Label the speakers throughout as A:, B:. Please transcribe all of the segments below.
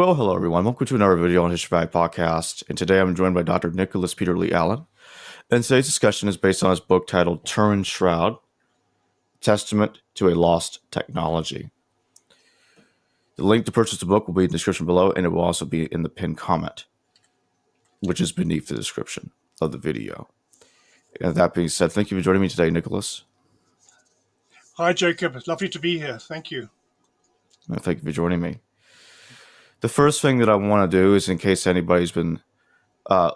A: Well, hello everyone. Welcome to another video on History Podcast, and today I'm joined by Dr. Nicholas Peter Lee Allen. And today's discussion is based on his book titled Turin's Shroud: Testament to a Lost Technology. The link to purchase the book will be in the description below, and it will also be in the pinned comment, which is beneath the description of the video. And that being said, thank you for joining me today, Nicholas.
B: Hi, Jacob. It's lovely to be here. Thank you.
A: Thank you for joining me. The first thing that I want to do is, in case anybody's been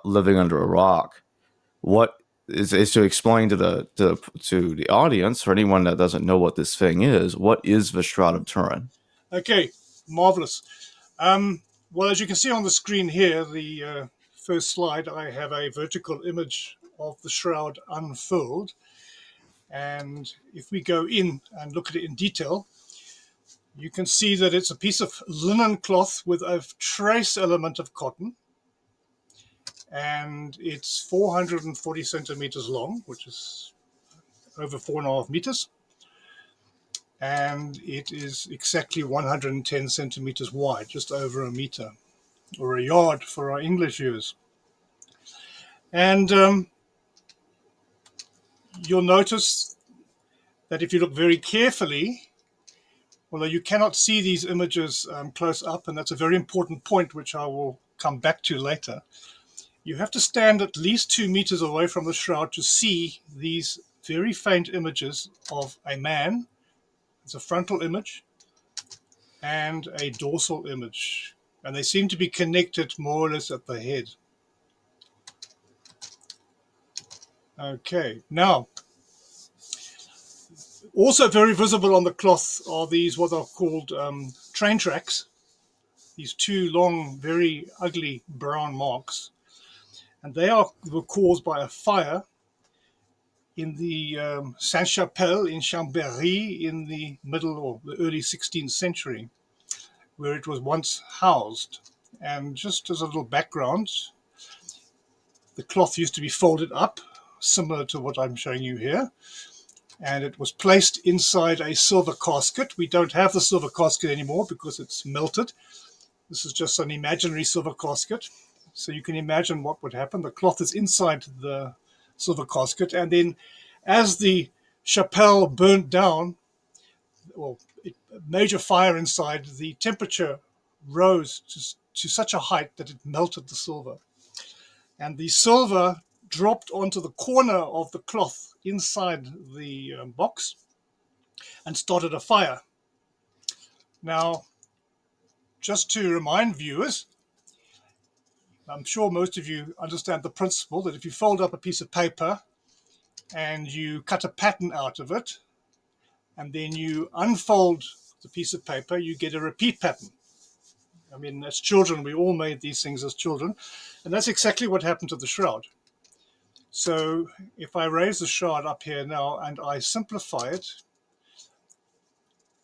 A: living under a rock, what is to explain to the audience, for anyone that doesn't know what this thing is, what is the Shroud of Turin?
B: Okay, marvelous. Well, as you can see on the screen here, the first slide, I have a vertical image of the shroud unfurled. And if we go in and look at it in detail, you can see that it's a piece of linen cloth with a trace element of cotton. And it's 440 centimeters long, which is over 4.5 meters. And it is exactly 110 centimeters wide, just over a meter, or a yard for our English viewers. And you'll notice that if you look very carefully, although you cannot see these images close up, and that's a very important point which I will come back to later, you have to stand at least 2 meters away from the shroud to see these very faint images of a man. It's a frontal image and a dorsal image, and they seem to be connected more or less at the head. Okay, now, also very visible on the cloth are these what are called train tracks, these two long, very ugly brown marks, and they were caused by a fire in the Sainte-Chapelle in Chambéry in the middle or the early 16th century, where it was once housed. And just as a little background, the cloth used to be folded up, similar to what I'm showing you here, and it was placed inside a silver casket. We don't have the silver casket anymore because it's melted. This is just an imaginary silver casket. So you can imagine what would happen. The cloth is inside the silver casket, and then as the chapelle burnt down, well, major fire inside, the temperature rose to such a height that it melted the silver. And the silver dropped onto the corner of the cloth inside the box and started a fire. Now, just to remind viewers, I'm sure most of you understand the principle that if you fold up a piece of paper and you cut a pattern out of it, and then you unfold the piece of paper, you get a repeat pattern. I mean, as children, we all made these things as children, and that's exactly what happened to the shroud. So if I raise the shroud up here now and I simplify it,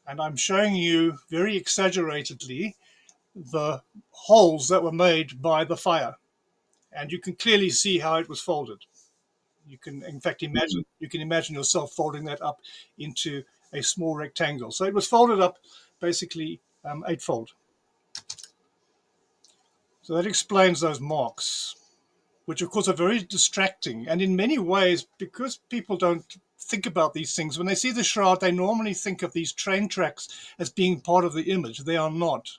B: and I'm showing you very exaggeratedly the holes that were made by the fire, and you can clearly see how it was folded. You can, in fact, imagine yourself folding that up into a small rectangle. So it was folded up basically eightfold. So that explains those marks, which of course are very distracting. And in many ways, because people don't think about these things, when they see the shroud, they normally think of these train tracks as being part of the image. They are not.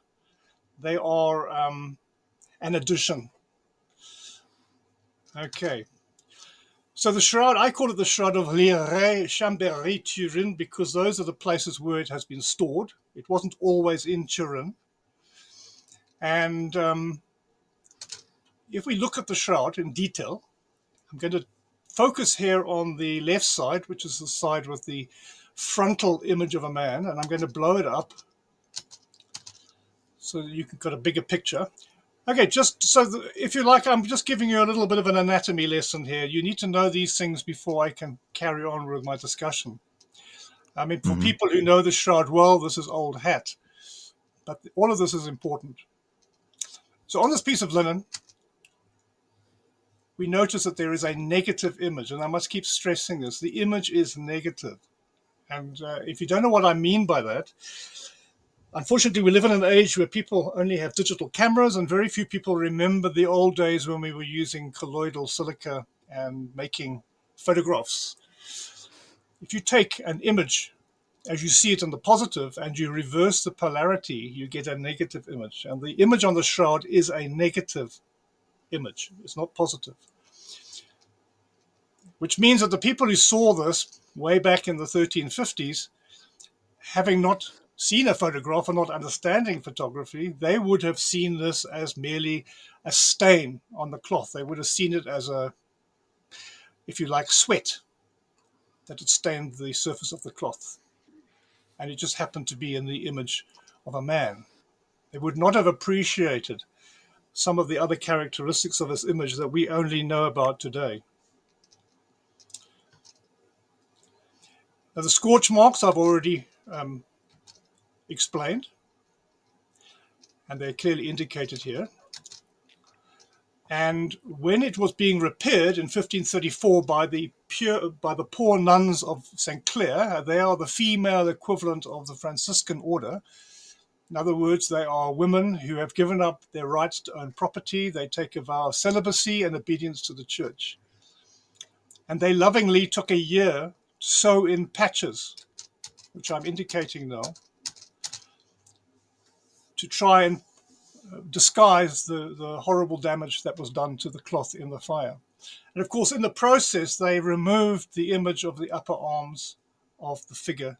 B: They are an addition. Okay. So the shroud, I call it the Shroud of Lirey, Chambéry, Turin, because those are the places where it has been stored. It wasn't always in Turin. And if we look at the shroud in detail, I'm going to focus here on the left side, which is the side with the frontal image of a man, and I'm going to blow it up so that you can get a bigger picture. Okay, just so that, if you like, I'm just giving you a little bit of an anatomy lesson here. You need to know these things before I can carry on with my discussion. I mean, for people who know the shroud well, this is old hat, but all of this is important. So on this piece of linen, we notice that there is a negative image, and I must keep stressing this. The image is negative. And if you don't know what I mean by that, Unfortunately, we live in an age where people only have digital cameras, and very few people remember the old days when we were using colloidal silica and making photographs. If you take an image as you see it in the positive and you reverse the polarity, you get a negative image. And the image on the shroud is a negative image. It's not positive. Which means that the people who saw this way back in the 1350s, having not seen a photograph and not understanding photography, they would have seen this as merely a stain on the cloth. They would have seen it as a, if you like, sweat that had stained the surface of the cloth. And it just happened to be in the image of a man. They would not have appreciated some of the other characteristics of this image that we only know about today. Now, the scorch marks I've already explained, and they're clearly indicated here. And when it was being repaired in 1534 by the poor nuns of St. Clair, they are the female equivalent of the Franciscan order. In other words, they are women who have given up their rights to own property. They take a vow of celibacy and obedience to the church. And they lovingly took a year to sew in patches, which I'm indicating now, to try and disguise the horrible damage that was done to the cloth in the fire. And of course, in the process, they removed the image of the upper arms of the figure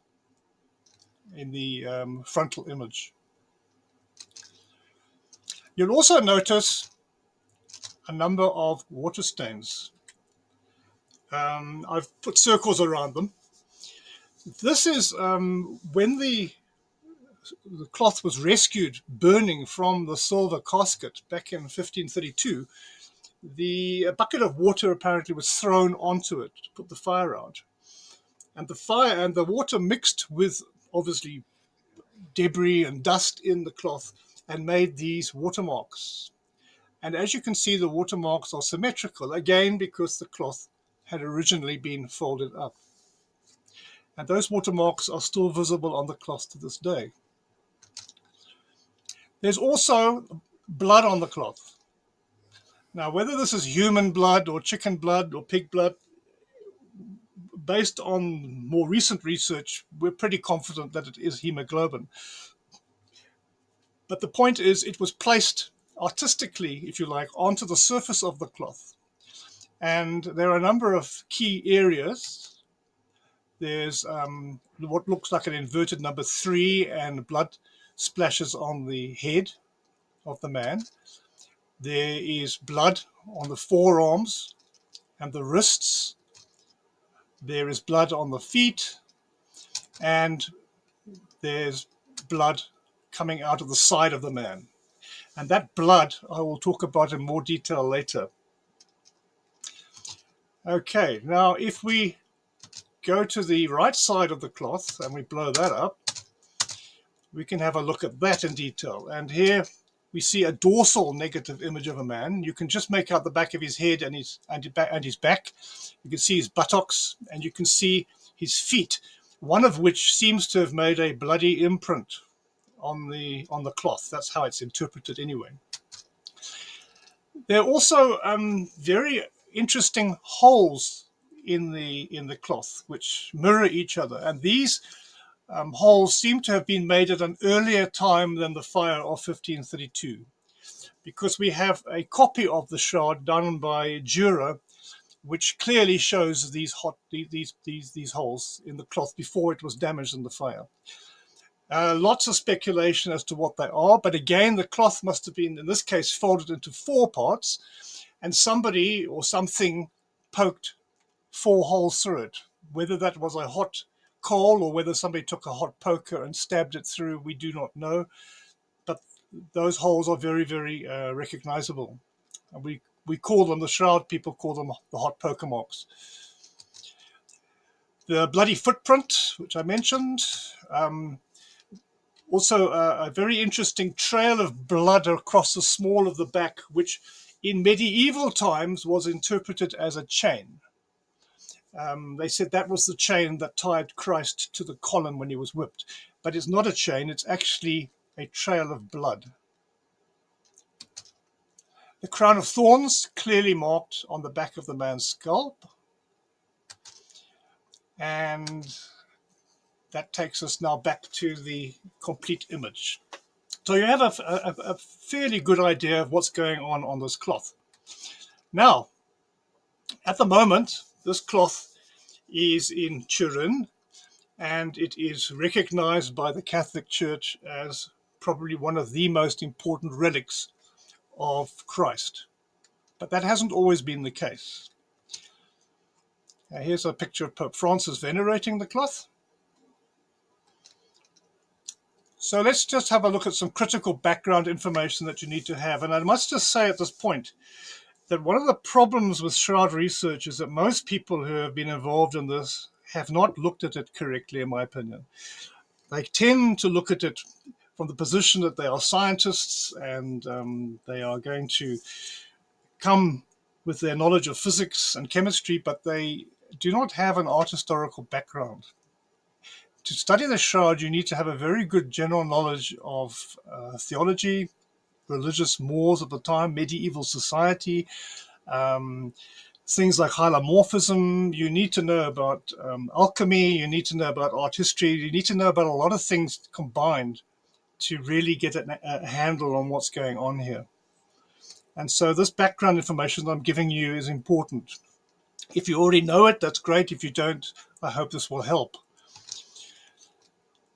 B: in the frontal image. You'll also notice a number of water stains. I've put circles around them. This is when the cloth was rescued burning from the silver casket back in 1532. A bucket of water apparently was thrown onto it to put the fire out. And the fire and the water mixed with, obviously, debris and dust in the cloth and made these watermarks. And as you can see, the watermarks are symmetrical, again, because the cloth had originally been folded up. And those watermarks are still visible on the cloth to this day. There's also blood on the cloth. Now, whether this is human blood or chicken blood or pig blood, based on more recent research, we're pretty confident that it is hemoglobin. But the point is, it was placed artistically, if you like, onto the surface of the cloth. And there are a number of key areas. There's what looks like an inverted number 3 and blood splashes on the head of the man. There is blood on the forearms and the wrists. There is blood on the feet, and there's blood coming out of the side of the man. And that blood I will talk about in more detail later. Okay, now if we go to the right side of the cloth and we blow that up, we can have a look at that in detail. And here we see a dorsal negative image of a man. You can just make out the back of his head and his back. You can see his buttocks, and you can see his feet, one of which seems to have made a bloody imprint on the cloth. That's how it's interpreted anyway. There are also very interesting holes in the cloth which mirror each other, and these holes seem to have been made at an earlier time than the fire of 1532, because we have a copy of the shroud done by Dürer, which clearly shows these holes in the cloth before it was damaged in the fire. Lots of speculation as to what they are, but again, the cloth must have been, in this case, folded into 4 parts, and somebody or something poked 4 holes through it. Whether that was a hot coal or whether somebody took a hot poker and stabbed it through, we do not know. But those holes are very, very recognizable. And we call them, the shroud people call them the hot poker marks. The bloody footprint, which I mentioned, also a very interesting trail of blood across the small of the back, which in medieval times was interpreted as a chain. They said that was the chain that tied Christ to the column when he was whipped. But it's not a chain, it's actually a trail of blood. The crown of thorns clearly marked on the back of the man's skull. And that takes us now back to the complete image. So you have a fairly good idea of what's going on this cloth. Now, at the moment, this cloth is in Turin, and it is recognized by the Catholic Church as probably one of the most important relics of Christ. But that hasn't always been the case. Now, here's a picture of Pope Francis venerating the cloth. So let's just have a look at some critical background information that you need to have. And I must just say at this point that one of the problems with Shroud research is that most people who have been involved in this have not looked at it correctly, in my opinion. They tend to look at it from the position that they are scientists and they are going to come with their knowledge of physics and chemistry, but they do not have an art historical background. To study the Shroud, you need to have a very good general knowledge of theology, religious mores of the time, medieval society, things like hylomorphism. You need to know about alchemy, you need to know about art history, you need to know about a lot of things combined to really get a handle on what's going on here. And so this background information that I'm giving you is important. If you already know it, that's great. If you don't, I hope this will help.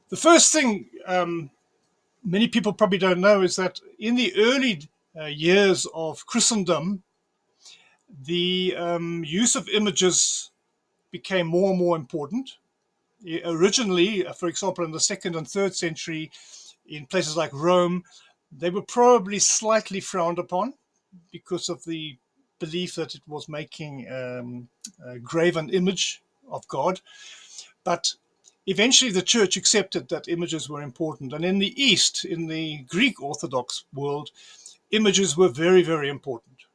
B: The first thing many people probably don't know is that in the early years of Christendom, the use of images became more and more important. Originally, for example, in the 2nd and 3rd century, in places like Rome, they were probably slightly frowned upon because of the belief that it was making a graven image of God. But eventually the church accepted that images were important. And in the East, in the Greek Orthodox world, images were very, very important.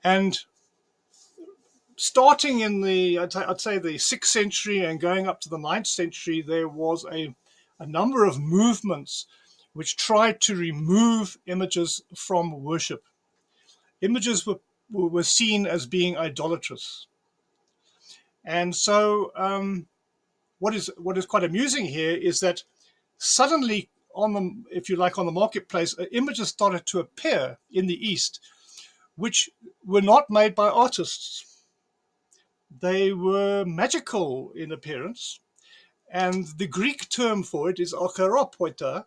B: And starting in I'd say the 6th century and going up to the 9th century, there was a number of movements which tried to remove images from worship. Images were seen as being idolatrous. And so what is quite amusing here is that suddenly on the, if you like, on the marketplace, images started to appear in the East, which were not made by artists. They were magical in appearance, and the Greek term for it is akaropoita,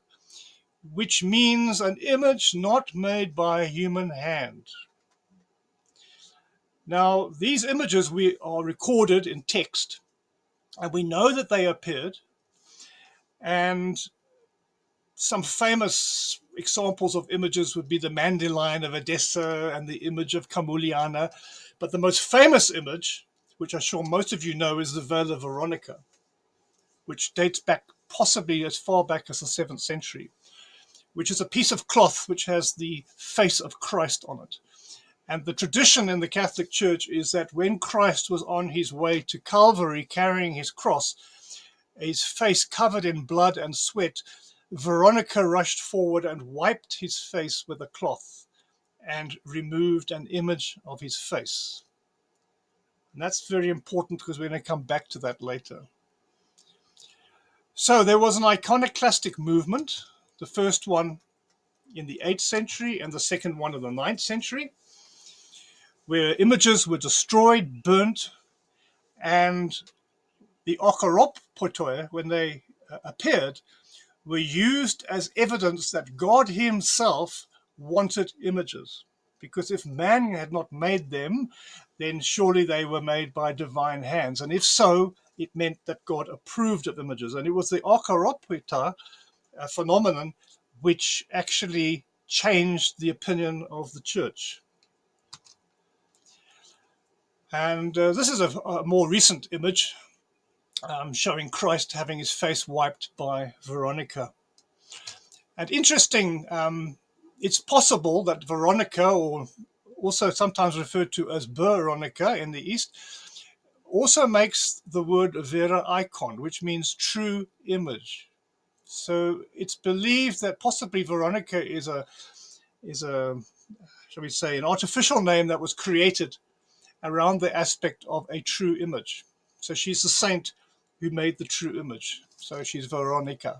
B: which means an image not made by a human hand. Now, these images are recorded in text, and we know that they appeared, and some famous examples of images would be the Mandylion of Edessa and the image of Camuliana. But the most famous image, which I'm sure most of you know, is the Veil of Veronica, which dates back possibly as far back as the 7th century, which is a piece of cloth which has the face of Christ on it. And the tradition in the Catholic Church is that when Christ was on his way to Calvary carrying his cross, his face covered in blood and sweat, Veronica rushed forward and wiped his face with a cloth and removed an image of his face. And that's very important because we're going to come back to that later. So there was an iconoclastic movement, the first one in the 8th century and the second one in the 9th century, where images were destroyed, burnt, and the okaropotoi, when they appeared, were used as evidence that God himself wanted images. Because if man had not made them, then surely they were made by divine hands. And if so, it meant that God approved of images. And it was the akaropita phenomenon which actually changed the opinion of the church. And this is a more recent image showing Christ having his face wiped by Veronica. And interesting, it's possible that Veronica, or also sometimes referred to as Veronica in the East, also makes the word Vera icon, which means true image. So it's believed that possibly Veronica is a shall we say, an artificial name that was created around the aspect of a true image. So she's the saint who made the true image. So she's Veronica.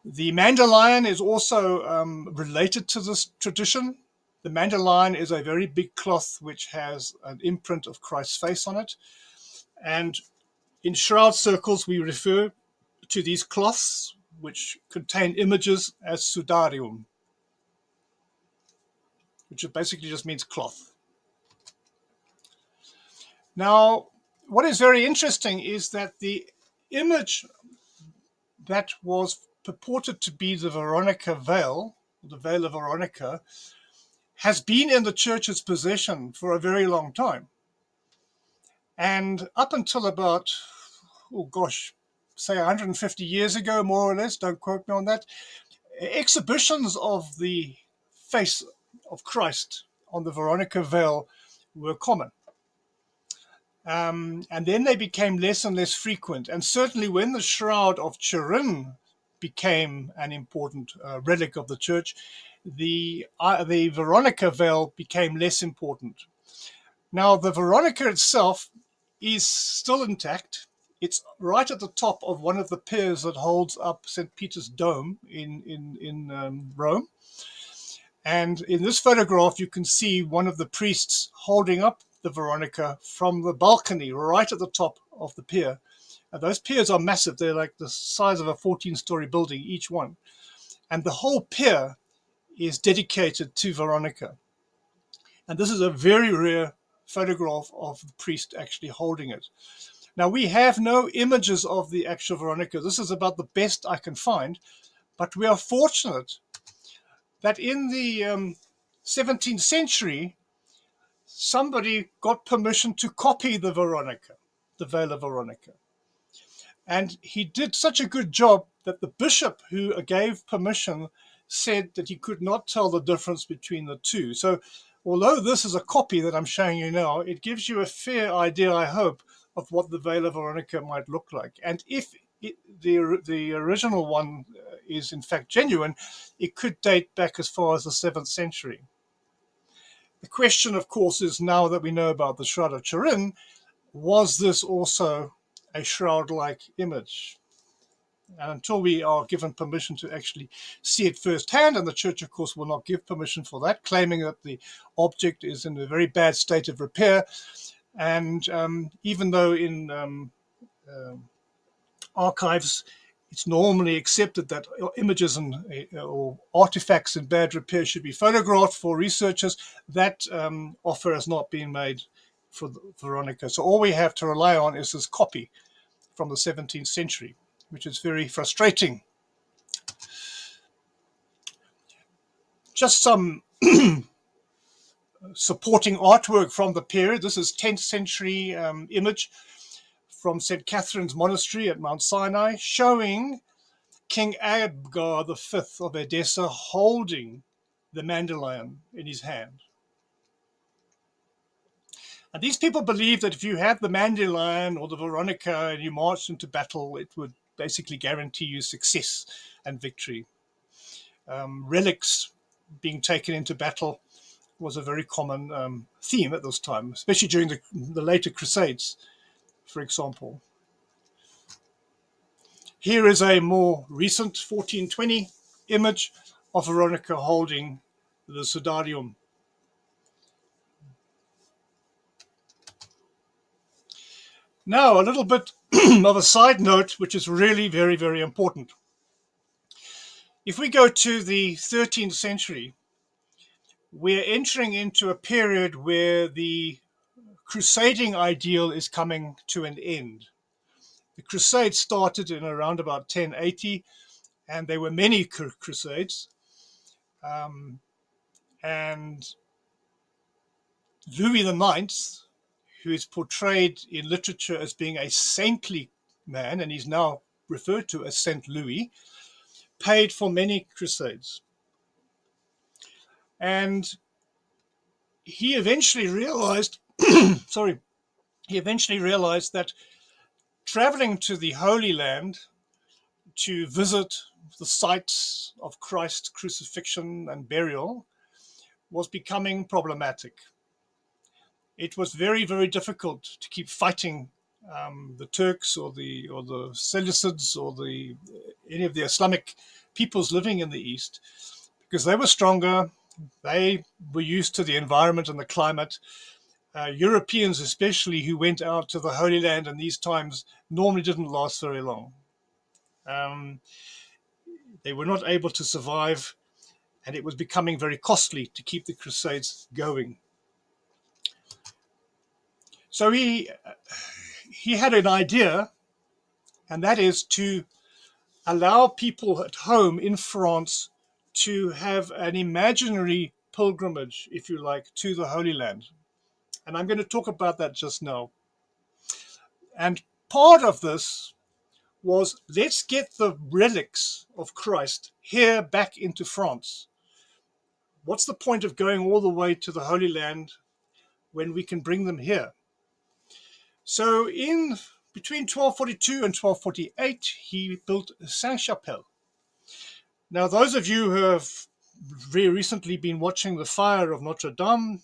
B: The Mandylion is also related to this tradition. The Mandylion is a very big cloth which has an imprint of Christ's face on it. And in shroud circles, we refer to these cloths which contain images as sudarium, which basically just means cloth. Now, what is very interesting is that the image that was purported to be the Veronica veil, the veil of Veronica, has been in the church's possession for a very long time. And up until about, oh gosh, say 150 years ago, more or less, don't quote me on that, exhibitions of the face of Christ on the Veronica veil were common. And then they became less and less frequent. And certainly when the Shroud of Turin became an important relic of the church, the Veronica veil became less important. Now, the Veronica itself is still intact. It's right at the top of one of the piers that holds up St. Peter's Dome in Rome. And in this photograph, you can see one of the priests holding up the Veronica from the balcony right at the top of the pier. And those piers are massive. They're like the size of a 14-story building, each one. And the whole pier is dedicated to Veronica. And this is a very rare photograph of the priest actually holding it. Now, we have no images of the actual Veronica. This is about the best I can find. But we are fortunate that in the 17th century, somebody got permission to copy the Veronica, the veil of Veronica. And he did such a good job that the bishop who gave permission said that he could not tell the difference between the two. So although this is a copy that I'm showing you now, it gives you a fair idea, I hope, of what the veil of Veronica might look like. And if the original one is in fact genuine, it could date back as far as the 7th century. The question, of course, is now that we know about the Shroud of Turin, was this also a shroud-like image? And until we are given permission to actually see it firsthand, and the church, of course, will not give permission for that, claiming that the object is in a very bad state of repair. And even though in archives, it's normally accepted that images and or artifacts in bad repair should be photographed for researchers, that offer has not been made for Veronica. So all we have to rely on is this copy from the 17th century, which is very frustrating. Just some supporting artwork from the period. This is 10th century image from St. Catherine's Monastery at Mount Sinai, showing King Abgar V of Edessa holding the Mandylion in his hand. And these people believe that if you have the Mandylion or the Veronica and you marched into battle, it would basically guarantee you success and victory. Relics being taken into battle was a very common theme at this time, especially during the later Crusades, for example. Here is a more recent 1420 image of Veronica holding the Sudarium. Now, a little bit of a side note, which is really very, very important. If we go to the 13th century, we're entering into a period where the crusading ideal is coming to an end. The Crusades started in around about 1080, and there were many crusades. And Louis IX, who is portrayed in literature as being a saintly man, and he's now referred to as Saint Louis, paid for many crusades. And he eventually realized, sorry, he eventually realized that traveling to the Holy Land to visit the sites of Christ's crucifixion and burial was becoming problematic. It was very, very difficult to keep fighting the Turks or the Seleucids or any of the Islamic peoples living in the East, because they were stronger. They were used to the environment and the climate. Europeans, especially, who went out to the Holy Land in these times, normally didn't last very long. They were not able to survive, and it was becoming very costly to keep the Crusades going. So he had an idea, and that is to allow people at home in France to have an imaginary pilgrimage, if you like, to the Holy Land. And I'm going to talk about that just now. And part of this was, let's get the relics of Christ here back into France. What's the point of going all the way to the Holy Land when we can bring them here? So in between 1242 and 1248, he built Sainte-Chapelle. Now, those of you who have very recently been watching the fire of Notre Dame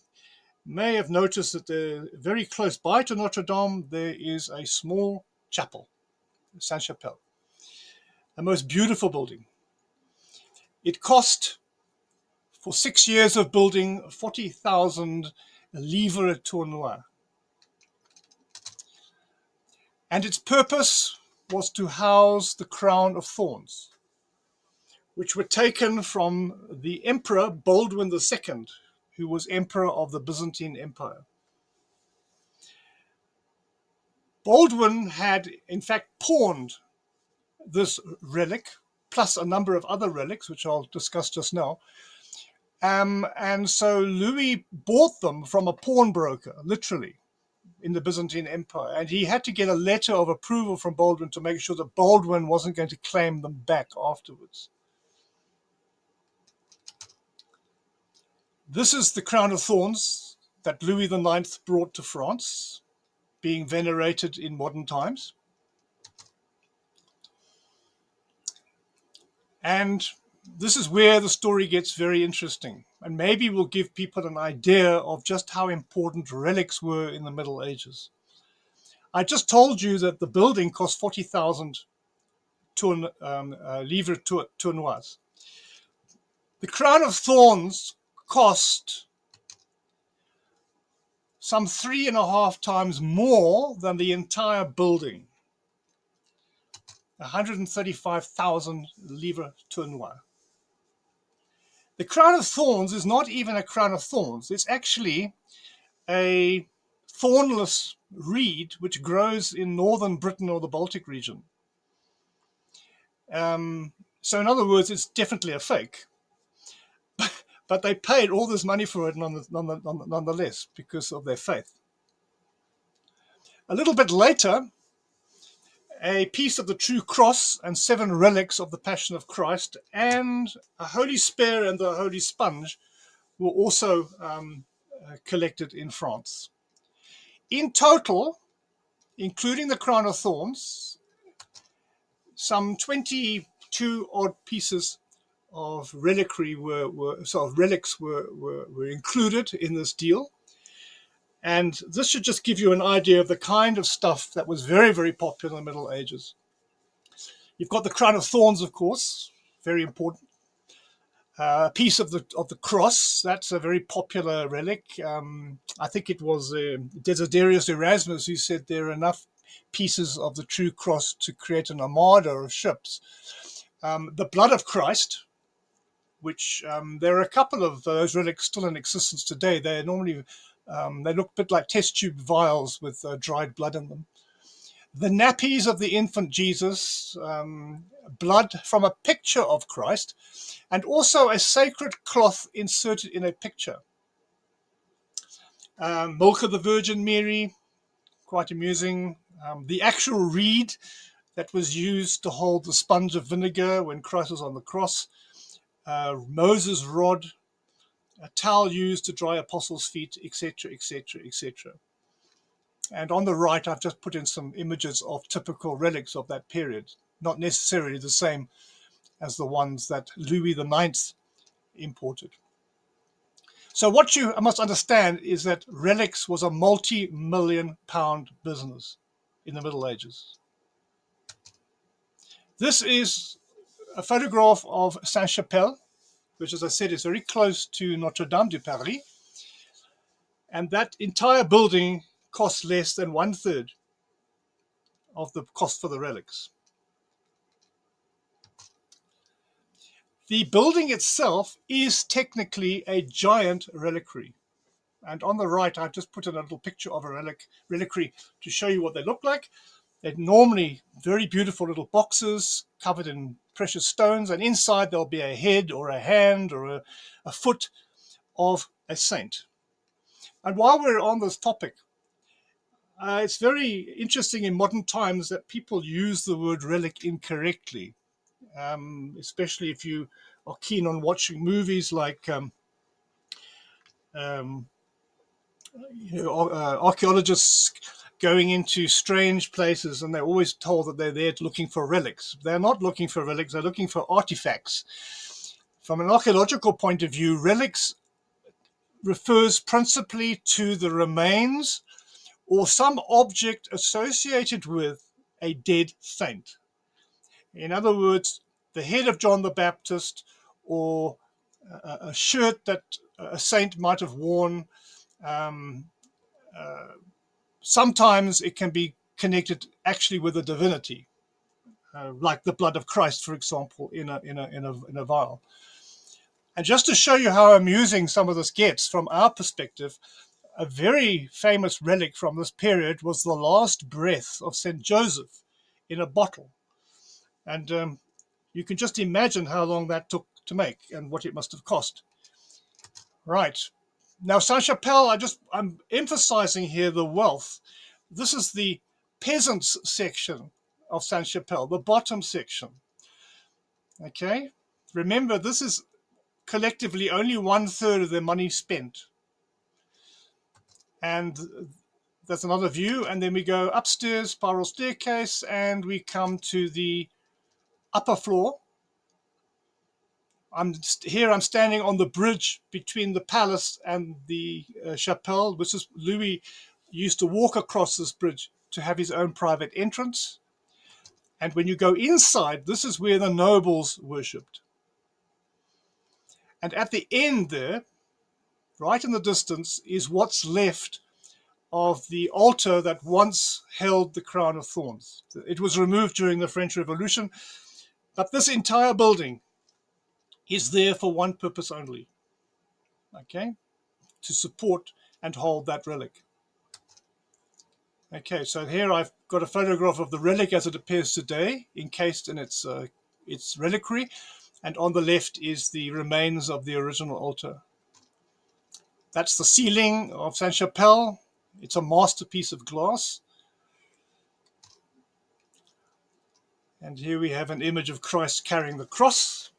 B: may have noticed that very close by to Notre Dame, there is a small chapel, Sainte-Chapelle, a most beautiful building. It cost, for 6 years of building, 40,000 livres tournois. And its purpose was to house the crown of thorns, which were taken from the Emperor Baldwin II, who was Emperor of the Byzantine Empire. Baldwin had, in fact, pawned this relic, plus a number of other relics, which I'll discuss just now. And so Louis bought them from a pawnbroker, literally, in the Byzantine Empire. And he had to get a letter of approval from Baldwin to make sure that Baldwin wasn't going to claim them back afterwards. This is the crown of thorns that Louis IX brought to France, being venerated in modern times. And this is where the story gets very interesting, and maybe will give people an idea of just how important relics were in the Middle Ages. I just told you that the building cost 40,000 livres tournois. The crown of thorns cost some 3.5 times more than the entire building. 135,000 livres tournois. The crown of thorns is not even a crown of thorns. It's actually a thornless reed which grows in northern Britain or the Baltic region. So in other words, it's definitely a fake. But they paid all this money for it nonetheless because of their faith. A little bit later, a piece of the true cross and 7 relics of the Passion of Christ and a holy spear and the holy sponge were also collected in France. In total, including the crown of thorns, some 22 odd pieces of reliquary relics were included in this deal. And this should just give you an idea of the kind of stuff that was very, very popular in the Middle Ages. You've got the crown of thorns, of course, very important. A piece of the cross, that's a very popular relic. I think it was Desiderius Erasmus who said there are enough pieces of the true cross to create an armada of ships. The blood of Christ, which there are a couple of those relics still in existence today. They're normally, they look a bit like test tube vials with dried blood in them. The nappies of the infant Jesus, blood from a picture of Christ, and also a sacred cloth inserted in a picture. Milk of the Virgin Mary, quite amusing. The actual reed that was used to hold the sponge of vinegar when Christ was on the cross. Moses' rod, a towel used to dry apostles' feet, etc., etc., etc. And on the right, I've just put in some images of typical relics of that period, not necessarily the same as the ones that Louis IX imported. So what you must understand is that Relics was a multi-million pound business in the Middle Ages. This is a photograph of Sainte-Chapelle, which, as I said, is very close to Notre Dame de Paris. And that entire building costs less than 1/3 of the cost for the relics. The building itself is technically a giant reliquary. And on the right, I've just put in a little picture of a reliquary to show you what they look like. They're normally very beautiful little boxes covered in precious stones, and inside there'll be a head or a hand or a foot of a saint. And while we're on this topic, it's very interesting in modern times that people use the word relic incorrectly, especially if you are keen on watching movies like archaeologists going into strange places, and they're always told that they're there looking for relics. They're not looking for relics, they're looking for artifacts. From an archaeological point of view, relics refers principally to the remains or some object associated with a dead saint. In other words, the head of John the Baptist, or a shirt that a saint might have worn. Sometimes it can be connected actually with a divinity, like the blood of Christ, for example, in a vial. And just to show you how amusing some of this gets from our perspective, a very famous relic from this period was the last breath of St. Joseph in a bottle. And you can just imagine how long that took to make and what it must have cost. Right. Now, Sainte-Chapelle, I'm emphasizing here the wealth. This is the peasants section of Sainte-Chapelle, the bottom section. Okay. Remember, this is collectively only 1/3 of their money spent. And that's another view. And then we go upstairs, spiral staircase, and we come to the upper floor. I'm standing on the bridge between the palace and the chapelle, which is Louis used to walk across this bridge to have his own private entrance. And when you go inside, this is where the nobles worshipped. And at the end there, right in the distance, is what's left of the altar that once held the crown of thorns. It was removed during the French Revolution, but this entire building is there for one purpose only, okay, to support and hold that relic. Okay, so here I've got a photograph of the relic as it appears today, encased in its reliquary, and on the left is the remains of the original altar. That's the ceiling of Sainte-Chapelle. It's a masterpiece of glass. And here we have an image of Christ carrying the cross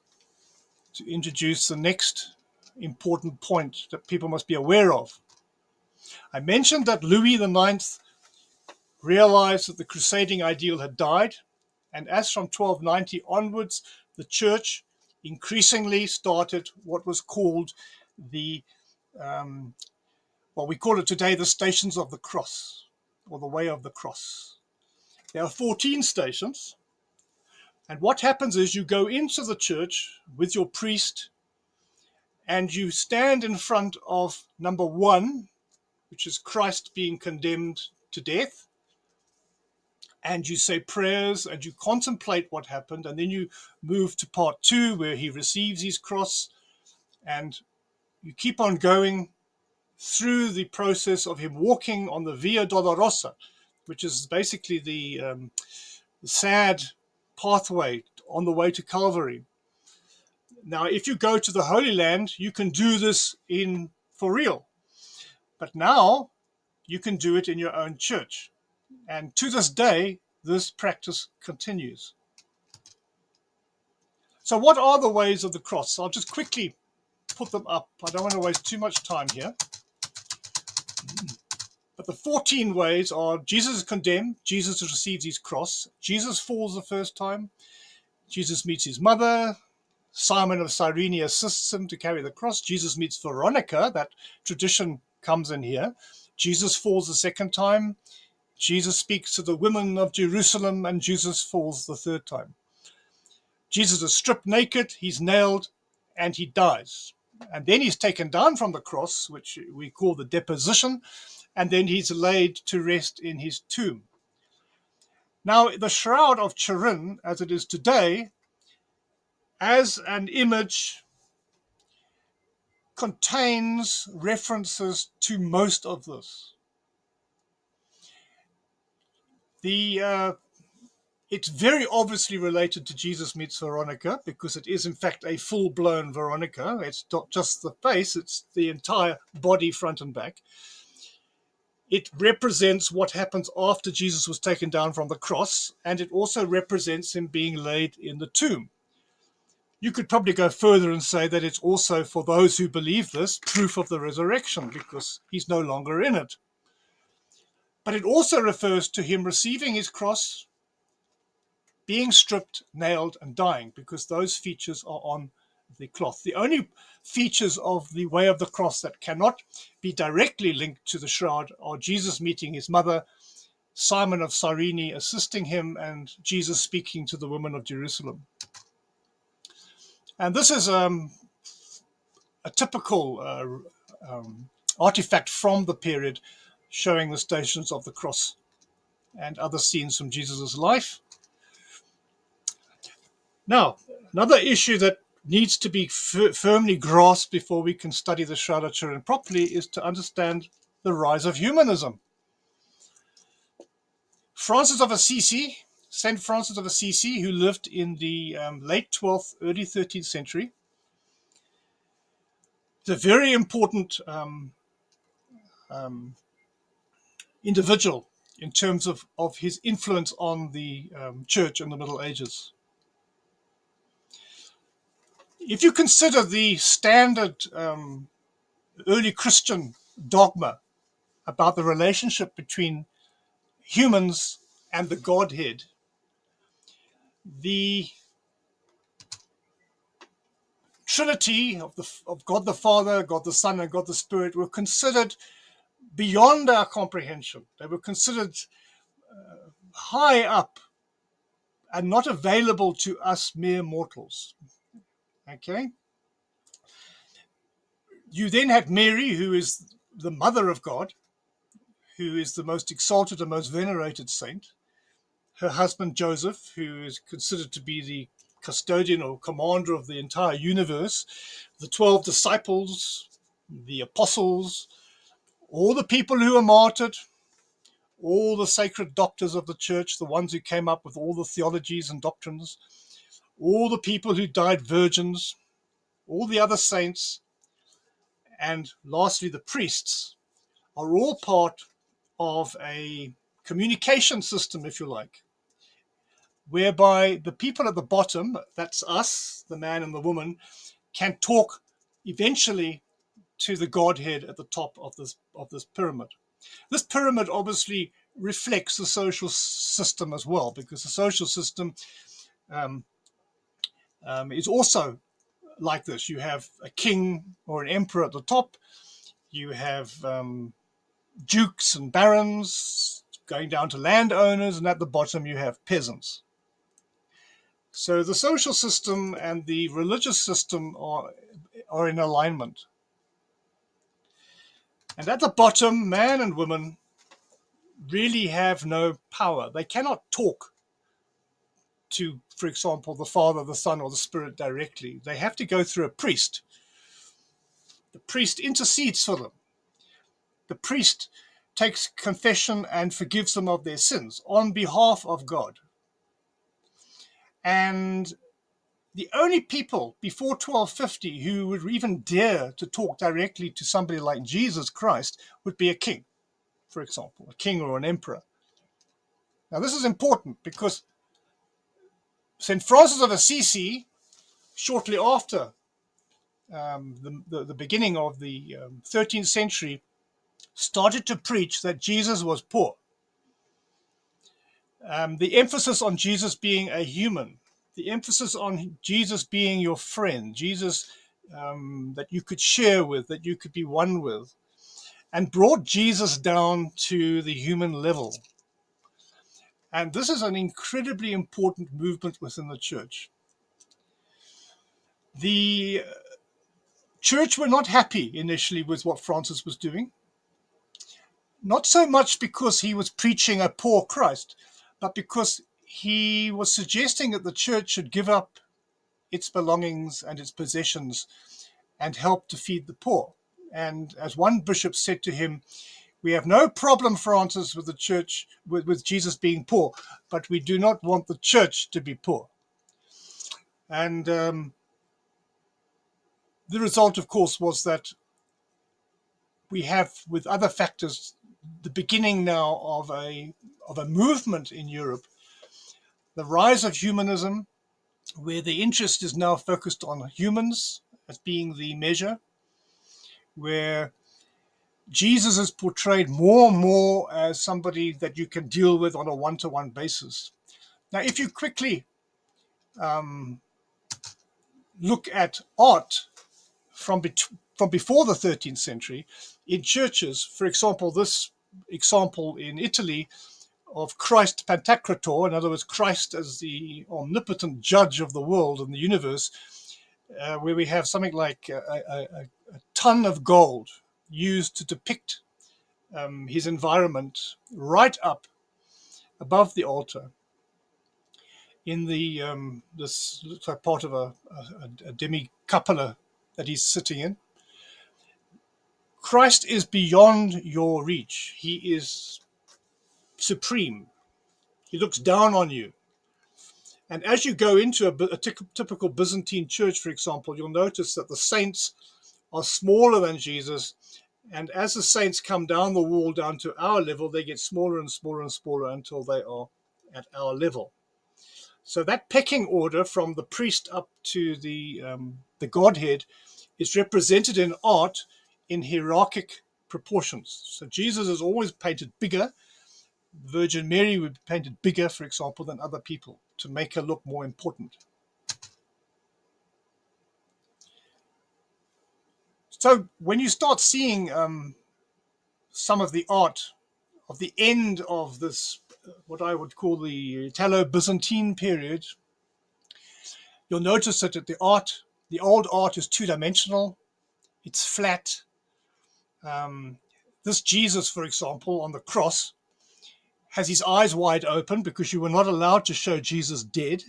B: to introduce the next important point that people must be aware of. I mentioned that Louis IX realized that the crusading ideal had died, and as from 1290 onwards, the church increasingly started what was called the, we call it today the Stations of the Cross, or the Way of the Cross. There are 14 stations, and what happens is you go into the church with your priest, and you stand in front of number 1, which is Christ being condemned to death, and you say prayers and you contemplate what happened, and then you move to part 2 where he receives his cross, and you keep on going through the process of him walking on the Via Dolorosa, which is basically the sad pathway on the way to Calvary. Now, if you go to the Holy Land, you can do this for real, but now you can do it in your own church. And to this day, this practice continues. So what are the ways of the cross? I'll just quickly put them up. I don't want to waste too much time here. But the 14 ways are: Jesus is condemned, Jesus receives his cross, Jesus falls the first time, Jesus meets his mother, Simon of Cyrene assists him to carry the cross, Jesus meets Veronica, that tradition comes in here, Jesus falls the second time, Jesus speaks to the women of Jerusalem, and Jesus falls the third time. Jesus is stripped naked, he's nailed, and he dies. And then he's taken down from the cross, which we call the deposition, and then he's laid to rest in his tomb. Now, the Shroud of Turin, as it is today, as an image, contains references to most of this. It's very obviously related to Jesus meets Veronica, because it is in fact a full-blown Veronica. It's not just the face, it's the entire body, front and back. It represents what happens after Jesus was taken down from the cross, and it also represents him being laid in the tomb. You could probably go further and say that it's also, for those who believe this, proof of the resurrection, because he's no longer in it. But it also refers to him receiving his cross, being stripped, nailed, and dying, because those features are on the cloth. The only features of the way of the cross that cannot be directly linked to the shroud are Jesus meeting his mother, Simon of Cyrene assisting him, and Jesus speaking to the women of Jerusalem. And this is a typical artifact from the period, showing the Stations of the Cross and other scenes from Jesus' life. Now, another issue that needs to be firmly grasped before we can study the Shroud of Turin properly is to understand the rise of humanism. Francis of Assisi, Saint Francis of Assisi, who lived in the late 12th, early 13th century, is a very important individual in terms of his influence on the church in the Middle Ages. If you consider the standard early Christian dogma about the relationship between humans and the Godhead, the Trinity of God the Father, God the Son, and God the Spirit were considered beyond our comprehension. They were considered high up and not available to us mere mortals. Okay? You then had Mary, who is the mother of God, who is the most exalted and most venerated saint. Her husband Joseph, who is considered to be the custodian or commander of the entire universe, the 12 disciples, the apostles, all the people who were martyred, all the sacred doctors of the church, the ones who came up with all the theologies and doctrines, all the people who died virgins, all the other saints, and lastly the priests, are all part of a communication system, if you like, whereby the people at the bottom, that's us, the man and the woman, can talk eventually to the Godhead at the top of this pyramid. This pyramid obviously reflects the social system as well, because the social system is also like this. You have a king or an emperor at the top. You have dukes and barons going down to landowners, and at the bottom you have peasants. So the social system and the religious system are in alignment. And at the bottom, man and woman really have no power. They cannot talk to, for example, the Father, the Son, or the Spirit directly. They have to go through a priest. The priest intercedes for them. The priest takes confession and forgives them of their sins on behalf of God. And the only people before 1250 who would even dare to talk directly to somebody like Jesus Christ would be a king, for example, a king or an emperor. Now, this is important because St. Francis of Assisi, shortly after the beginning of the 13th century, started to preach that Jesus was poor. The emphasis on Jesus being a human, the emphasis on Jesus being your friend, Jesus that you could share with, that you could be one with, and brought Jesus down to the human level. And this is an incredibly important movement within the church. The church were not happy initially with what Francis was doing. Not so much because he was preaching a poor Christ, but because he was suggesting that the church should give up its belongings and its possessions and help to feed the poor. And as one bishop said to him, we have no problem, Francis, with the church, with Jesus being poor, but we do not want the church to be poor. And the result, of course, was that we have, with other factors, the beginning now of a movement in Europe, the rise of humanism, where the interest is now focused on humans as being the measure, where Jesus is portrayed more and more as somebody that you can deal with on a one-to-one basis. Now, if you quickly look at art from before the 13th century in churches, for example, this example in Italy of Christ Pantocrator, in other words, Christ as the omnipotent judge of the world and the universe, where we have something like a ton of gold used to depict his environment right up above the altar in the this looks like part of a demi-cupola that he's sitting in. Christ is beyond your reach. He is supreme. He looks down on you. And as you go into a typical Byzantine church, for example, you'll notice that the saints are smaller than Jesus. And as the saints come down the wall down to our level, they get smaller and smaller and smaller until they are at our level. So that pecking order from the priest up to the Godhead is represented in art in hierarchic proportions. So Jesus is always painted bigger. Virgin Mary would be painted bigger, for example, than other people to make her look more important. So when you start seeing some of the art of the end of this, what I would call the Italo-Byzantine period, you'll notice that the old art is two-dimensional, it's flat. This Jesus, for example, on the cross, has his eyes wide open because you were not allowed to show Jesus dead.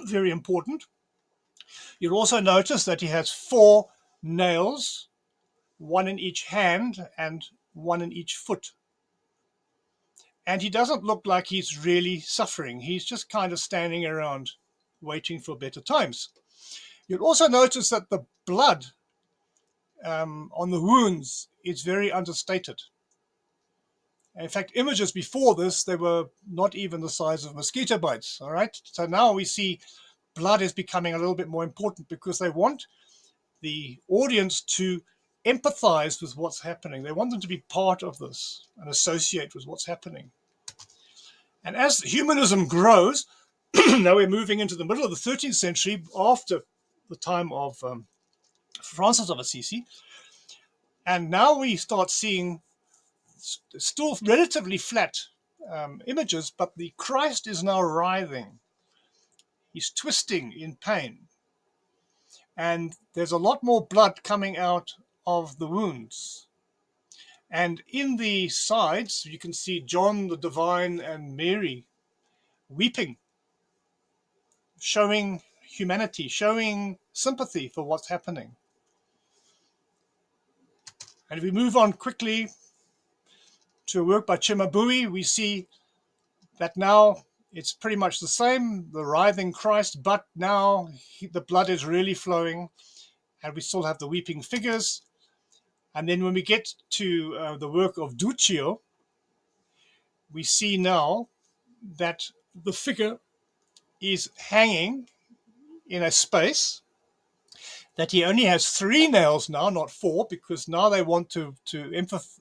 B: Very important. You'll also notice that he has 4 nails, one in each hand and one in each foot. And he doesn't look like he's really suffering. He's just kind of standing around waiting for better times. You'll also notice that the blood on the wounds is very understated. In fact, images before this, they were not even the size of mosquito bites, all right? So now we see blood is becoming a little bit more important because they want the audience to empathize with what's happening. They want them to be part of this and associate with what's happening. And as humanism grows, now we're moving into the middle of the 13th century after the time of Francis of Assisi. And now we start seeing still relatively flat images, but the Christ is now writhing. He's twisting in pain. And there's a lot more blood coming out of the wounds. And in the sides, you can see John the Divine and Mary weeping, showing humanity, showing sympathy for what's happening. And if we move on quickly to a work by Cimabue, we see that now it's pretty much the same, the writhing Christ, but now the blood is really flowing, and we still have the weeping figures. And then when we get to the work of Duccio, we see now that the figure is hanging in a space, that he only has 3 nails now, not 4, because now they want to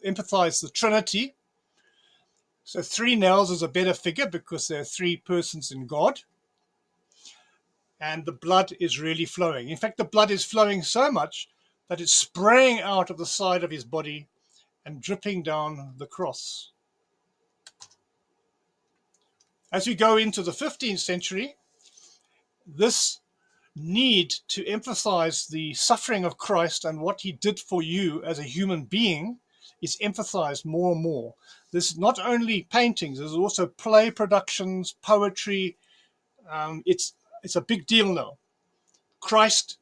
B: emphasize the Trinity. So 3 nails is a better figure because there are 3 persons in God. And the blood is really flowing. In fact, the blood is flowing so much that it's spraying out of the side of his body and dripping down the cross. As we go into the 15th century, this need to emphasize the suffering of Christ and what he did for you as a human being is emphasized more and more. There's not only paintings, there's also play productions, poetry. It's a big deal now. Christ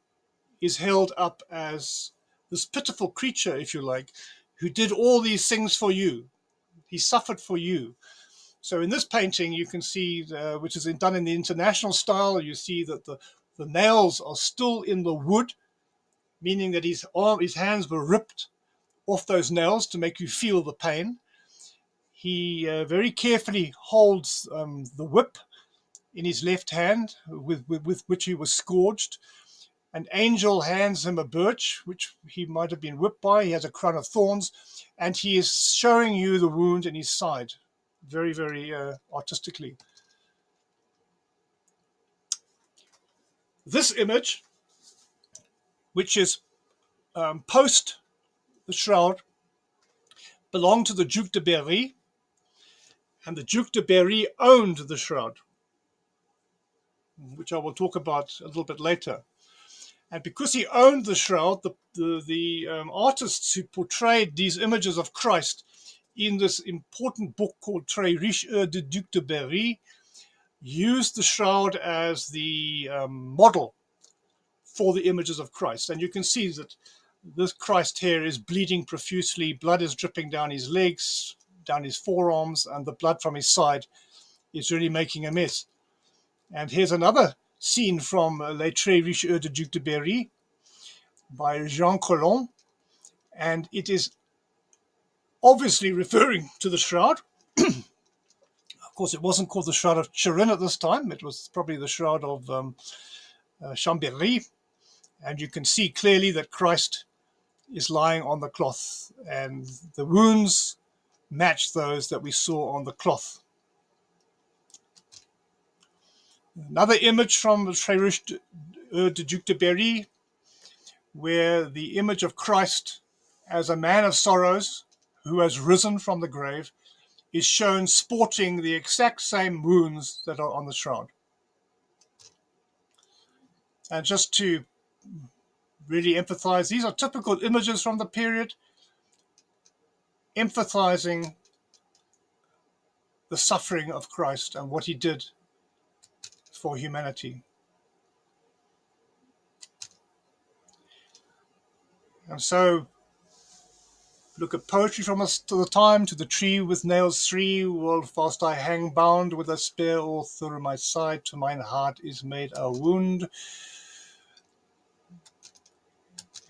B: is held up as this pitiful creature, if you like, who did all these things for you. He suffered for you. So in this painting, you can see, which is done in the international style, you see that the nails are still in the wood, meaning that his hands were ripped off those nails to make you feel the pain. He very carefully holds the whip in his left hand with which he was scourged. An angel hands him a birch, which he might have been whipped by. He has a crown of thorns, and he is showing you the wound in his side, very, very artistically. This image, which is post the Shroud, belonged to the Duc de Berry, and the Duc de Berry owned the Shroud, which I will talk about a little bit later. And because he owned the Shroud, the artists who portrayed these images of Christ in this important book called Très riche de Duc de Berry used the Shroud as the model for the images of Christ. And you can see that this Christ here is bleeding profusely. Blood is dripping down his legs, down his forearms, and the blood from his side is really making a mess. And here's another scene from Les Très riches de Duc de Berry by Jean Collin. And it is obviously referring to the Shroud. Of course, it wasn't called the Shroud of Turin at this time. It was probably the Shroud of Chambéry. And you can see clearly that Christ is lying on the cloth, and the wounds match those that we saw on the cloth. Another image from the Très riche de Duc de Berry, where the image of Christ as a man of sorrows who has risen from the grave is shown sporting the exact same wounds that are on the Shroud. And just to really emphasize, these are typical images from the period, emphasizing the suffering of Christ and what he did for humanity. And so, look at poetry from us to the time, to the tree with nails 3, while fast I hang bound with a spear all through my side, to mine heart is made a wound.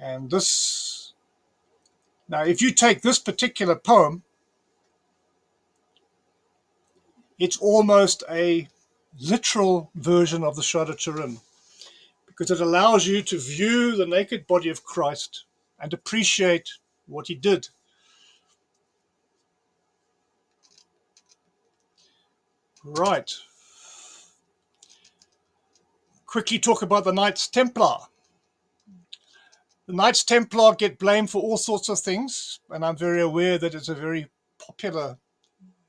B: And this, now if you take this particular poem, it's almost a literal version of the Shroud of Turin, because it allows you to view the naked body of Christ and appreciate what he did. Right. Quickly talk about the Knights Templar. The Knights Templar get blamed for all sorts of things, and I'm very aware that it's a very popular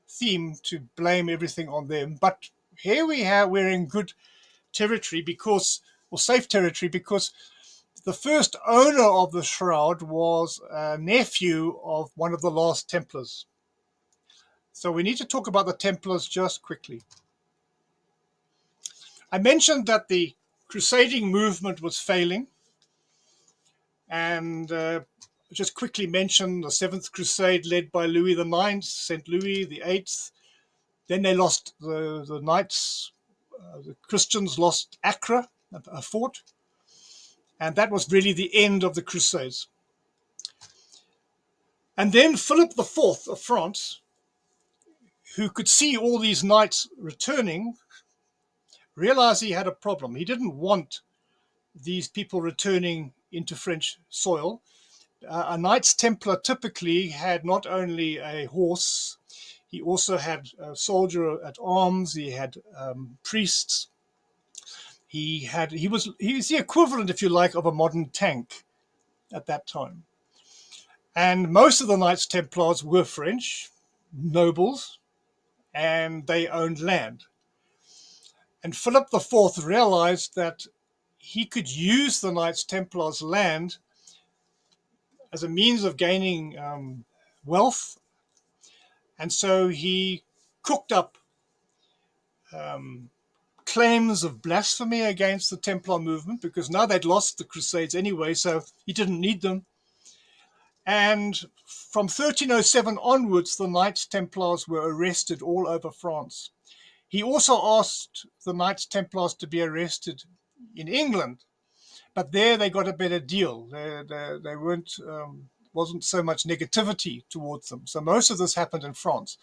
B: theme to blame everything on them. But here we're in good territory because, or safe territory, because the first owner of the Shroud was a nephew of one of the last Templars. So we need to talk about the Templars just quickly. I mentioned that the crusading movement was failing, and just quickly mention the Seventh Crusade led by Louis IX, St. Louis VIII. Then they lost the Knights, the Christians lost Acre, a fort, and that was really the end of the Crusades. And then Philip IV of France, who could see all these knights returning, realized he had a problem. He didn't want these people returning into French soil. A Knights Templar typically had not only a horse, he also had a soldier at arms, he had priests. He was the equivalent, if you like, of a modern tank at that time. And most of the Knights Templars were French nobles, and they owned land. And Philip IV realized that he could use the Knights Templars' land as a means of gaining wealth. And so he cooked up claims of blasphemy against the Templar movement, because now they'd lost the Crusades anyway, so he didn't need them. And from 1307 onwards, the Knights Templars were arrested all over France. He also asked the Knights Templars to be arrested in England, but there they got a better deal. They wasn't so much negativity towards them. So most of this happened in France.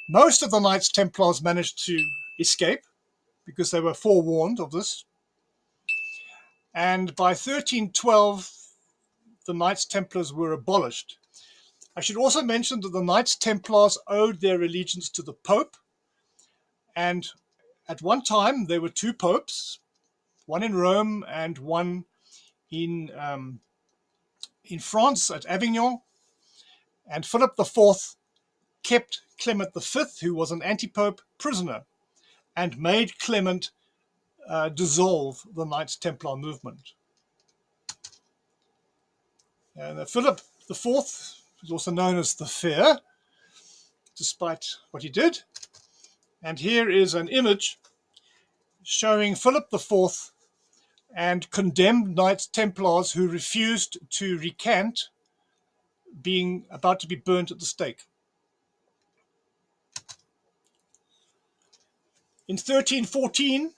B: Most of the Knights Templars managed to escape because they were forewarned of this. And by 1312, the Knights Templars were abolished. I should also mention that the Knights Templars owed their allegiance to the Pope. And at one time, there were two popes, one in Rome and one in France at Avignon. And Philip IV kept Clement V, who was an anti-pope, prisoner, and made Clement dissolve the Knights Templar movement. And Philip IV is also known as the Fair, despite what he did. And here is an image showing Philip IV and condemned Knights Templars who refused to recant, being about to be burnt at the stake. In 1314,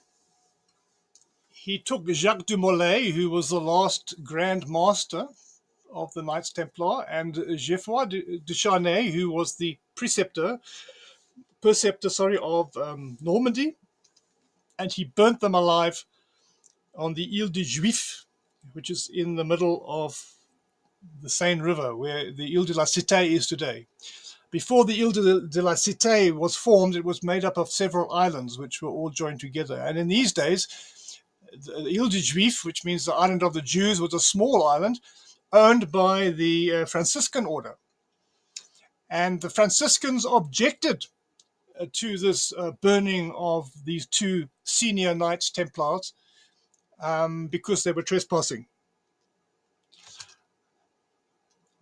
B: he took Jacques de Molay, who was the last Grand Master of the Knights Templar, and Geoffrey de Charny, who was the preceptor of Normandy, and he burnt them alive on the Ile de Juif, which is in the middle of the Seine River, where the Ile de la Cité is today. Before the Ile de la Cité was formed, it was made up of several islands, which were all joined together. And in these days, the Ile de Juif, which means the island of the Jews, was a small island owned by the Franciscan order. And the Franciscans objected to this burning of these two senior Knights Templars because they were trespassing.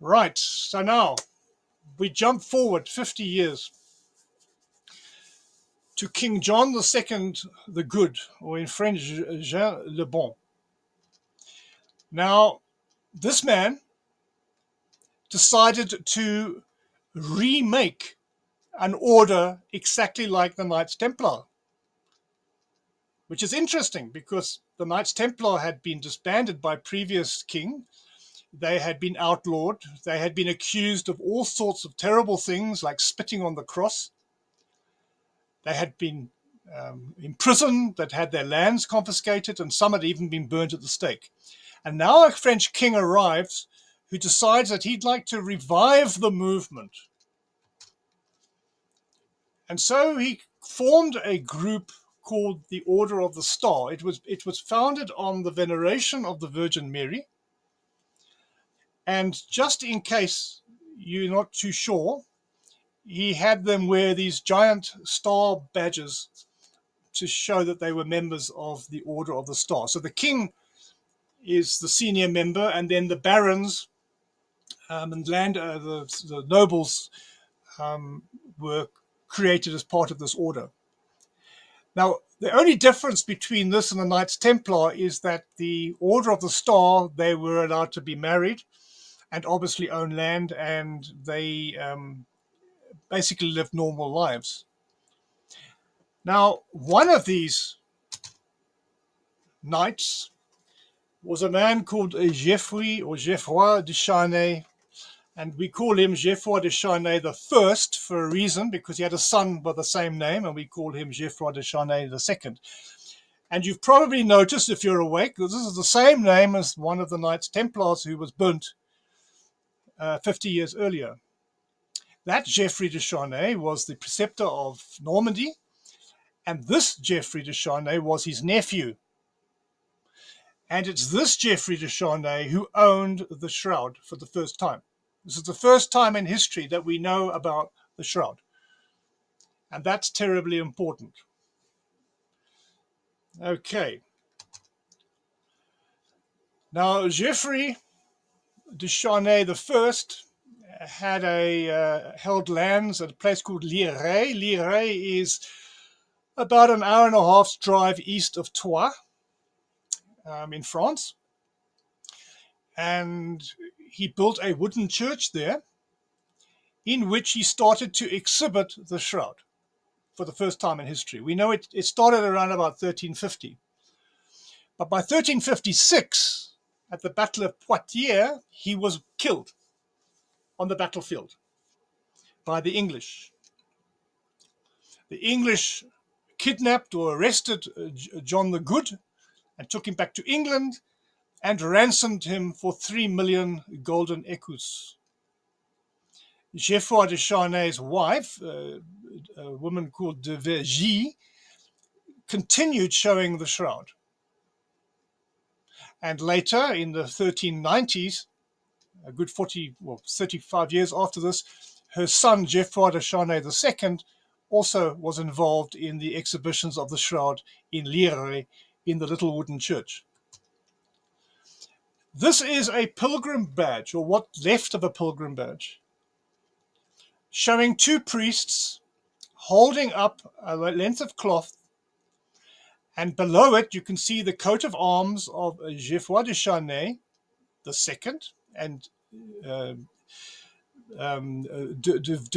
B: Right, so now we jump forward 50 years to King John II the Good, or in French, Jean le Bon. Now, this man decided to remake an order exactly like the Knights Templar, which is interesting because the Knights Templar had been disbanded by previous king. They had been outlawed. They had been accused of all sorts of terrible things like spitting on the cross. They had been imprisoned, that had their lands confiscated, and some had even been burnt at the stake. And now a French king arrives who decides that he'd like to revive the movement. And so he formed a group called the Order of the Star. It was founded on the veneration of the Virgin Mary. And just in case you're not too sure, he had them wear these giant star badges to show that they were members of the Order of the Star. So the king is the senior member, and then the barons and the nobles were created as part of this order. Now, the only difference between this and the Knights Templar is that the Order of the Star, they were allowed to be married and obviously own land, and they basically lived normal lives. Now, one of these knights was a man called Geoffrey or Geoffroy de Charny, and we call him Geoffroy de Charny the First for a reason, because he had a son by the same name, and we call him Geoffroy de Charny the Second. And you've probably noticed, if you're awake, that this is the same name as one of the Knights Templars who was burnt 50 years earlier. That Geoffrey de Charny was the preceptor of Normandy, and this Geoffrey de Charny was his nephew. And it's this Geoffrey de Charny who owned the shroud for the first time. This is the first time in history that we know about the shroud. And that's terribly important. Okay. Now, Geoffrey de Charny I had held lands at a place called Lirey. Lirey is about an hour and a half's drive east of Troyes in France. And he built a wooden church there in which he started to exhibit the shroud for the first time in history. We know it started around about 1350. But by 1356, at the Battle of Poitiers, he was killed on the battlefield by the English. The English kidnapped or arrested John the Good and took him back to England and ransomed him for 3 million golden écus. Geoffroy de Charny's wife, a woman called de Vergy, continued showing the shroud. And later, in the 1390s, a good 35 years after this, her son, Geoffroy de Charny II, also was involved in the exhibitions of the shroud in Lirey, in the little wooden church. This is a pilgrim badge, or what's left of a pilgrim badge, showing two priests holding up a length of cloth, and below it you can see the coat of arms of Geoffroy de Charny II and de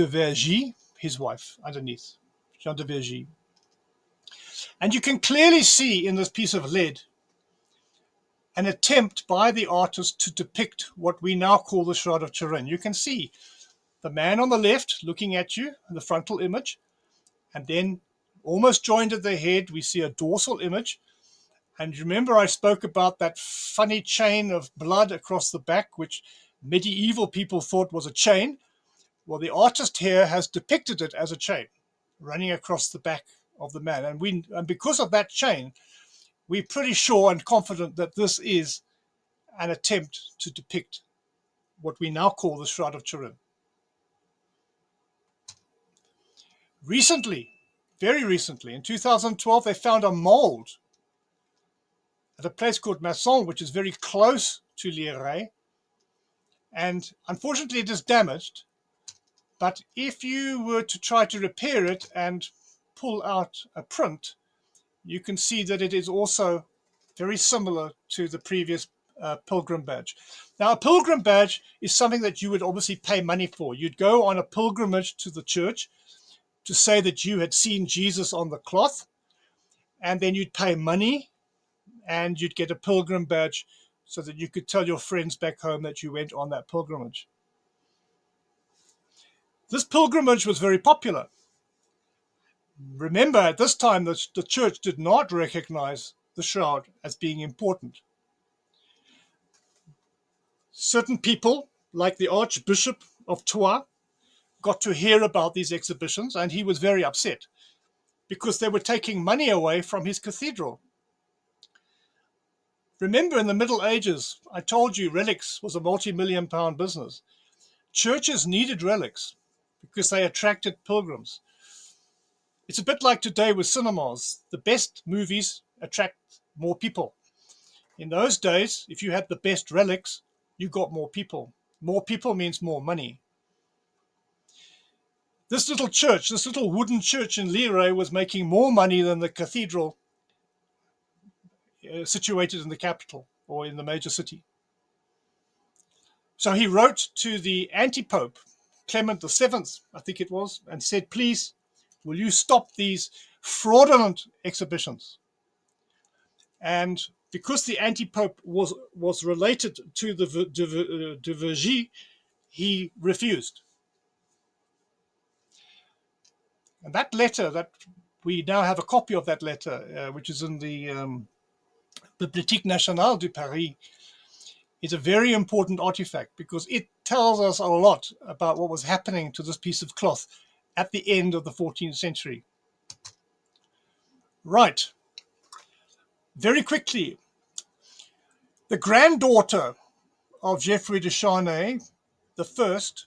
B: Vergy, his wife, underneath, Jean de Vergy. And you can clearly see in this piece of lead an attempt by the artist to depict what we now call the Shroud of Turin. You can see the man on the left looking at you, the frontal image, and then almost joined at the head, we see a dorsal image. And remember I spoke about that funny chain of blood across the back, which medieval people thought was a chain. Well, the artist here has depicted it as a chain running across the back of the man. And because of that chain, we're pretty sure and confident that this is an attempt to depict what we now call the Shroud of Turin. Recently, very recently, in 2012, they found a mold at a place called Masson, which is very close to Lirey. And unfortunately, it is damaged. But if you were to try to repair it and pull out a print, you can see that it is also very similar to the previous pilgrim badge. Now, a pilgrim badge is something that you would obviously pay money for. You'd go on a pilgrimage to the church to say that you had seen Jesus on the cloth, and then you'd pay money and you'd get a pilgrim badge so that you could tell your friends back home that you went on that pilgrimage. This pilgrimage was very popular. Remember, at this time, the church did not recognize the shroud as being important. Certain people, like the Archbishop of Troyes, got to hear about these exhibitions, and he was very upset because they were taking money away from his cathedral. Remember, in the Middle Ages, I told you Relics was a multi-million pound business. Churches needed relics because they attracted pilgrims. It's a bit like today with cinemas. The best movies attract more people. In those days, if you had the best relics, you got more people. More people means more money. This little church, this little wooden church in Lirey, was making more money than the cathedral situated in the capital or in the major city. So he wrote to the anti-pope, Clement VII, I think it was, and said, please, will you stop these fraudulent exhibitions? And because the anti-pope was related to the de Vergy, he refused. And that letter, that we now have a copy of that letter, which is in the Bibliothèque Nationale de Paris. It's a very important artifact because it tells us a lot about what was happening to this piece of cloth at the end of the 14th century. Right. Very quickly, the granddaughter of Geoffrey de Charny, the first,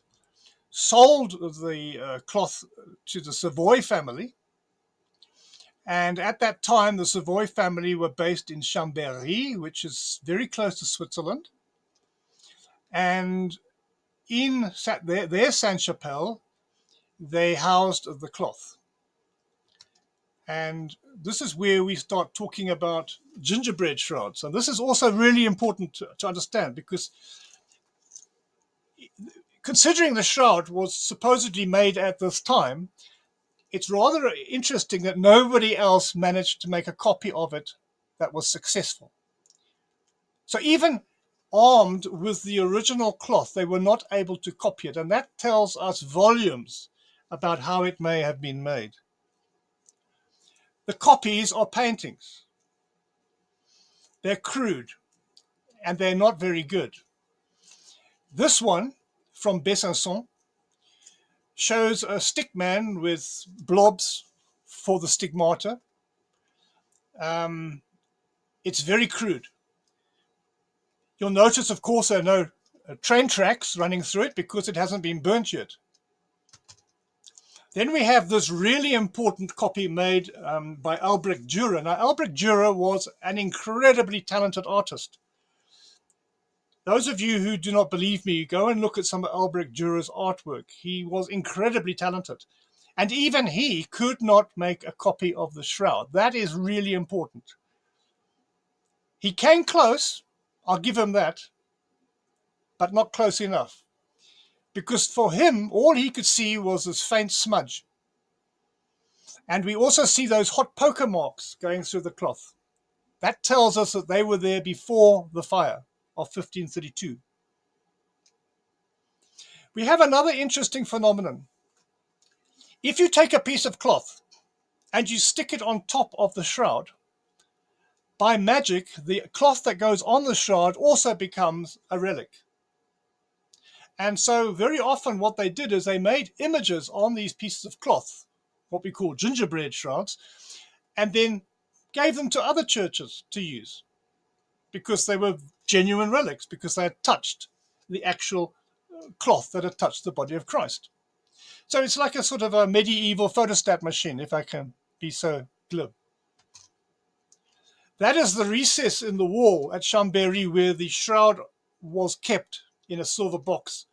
B: sold the cloth to the Savoy family. And at that time, the Savoy family were based in Chambéry, which is very close to Switzerland. And in their Sainte-Chapelle, they housed the cloth. And this is where we start talking about gingerbread shrouds. And this is also really important to understand, because considering the shroud was supposedly made at this time, it's rather interesting that nobody else managed to make a copy of it that was successful. So even armed with the original cloth, they were not able to copy it. And that tells us volumes about how it may have been made. The copies are paintings. They're crude and they're not very good. This one from Besançon shows a stick man with blobs for the stigmata. It's very crude. You'll notice, of course, there are no train tracks running through it because it hasn't been burnt yet. Then we have this really important copy made by Albrecht Dürer. Now, Albrecht Dürer was an incredibly talented artist. Those of you who do not believe me, go and look at some of Albrecht Dürer's artwork. He was incredibly talented. And even he could not make a copy of the shroud. That is really important. He came close, I'll give him that, but not close enough. Because for him, all he could see was this faint smudge. And we also see those hot poker marks going through the cloth. That tells us that they were there before the fire of 1532. We have another interesting phenomenon. If you take a piece of cloth and you stick it on top of the shroud, by magic, the cloth that goes on the shroud also becomes a relic. And so very often what they did is they made images on these pieces of cloth, what we call gingerbread shrouds, and then gave them to other churches to use because they were genuine relics, because they had touched the actual cloth that had touched the body of Christ. So it's like a sort of a medieval photostat machine, if I can be so glib. That is the recess in the wall at Chambéry where the shroud was kept in a silver box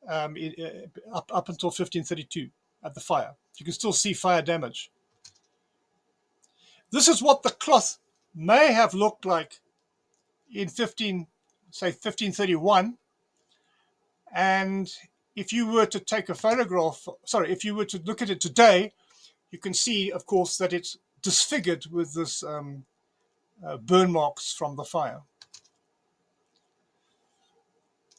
B: up until 1532 at the fire. You can still see fire damage. This is what the cloth may have looked like in 1531. And if you were to take a photograph, if you were to look at it today, you can see, of course, that it's disfigured with this burn marks from the fire.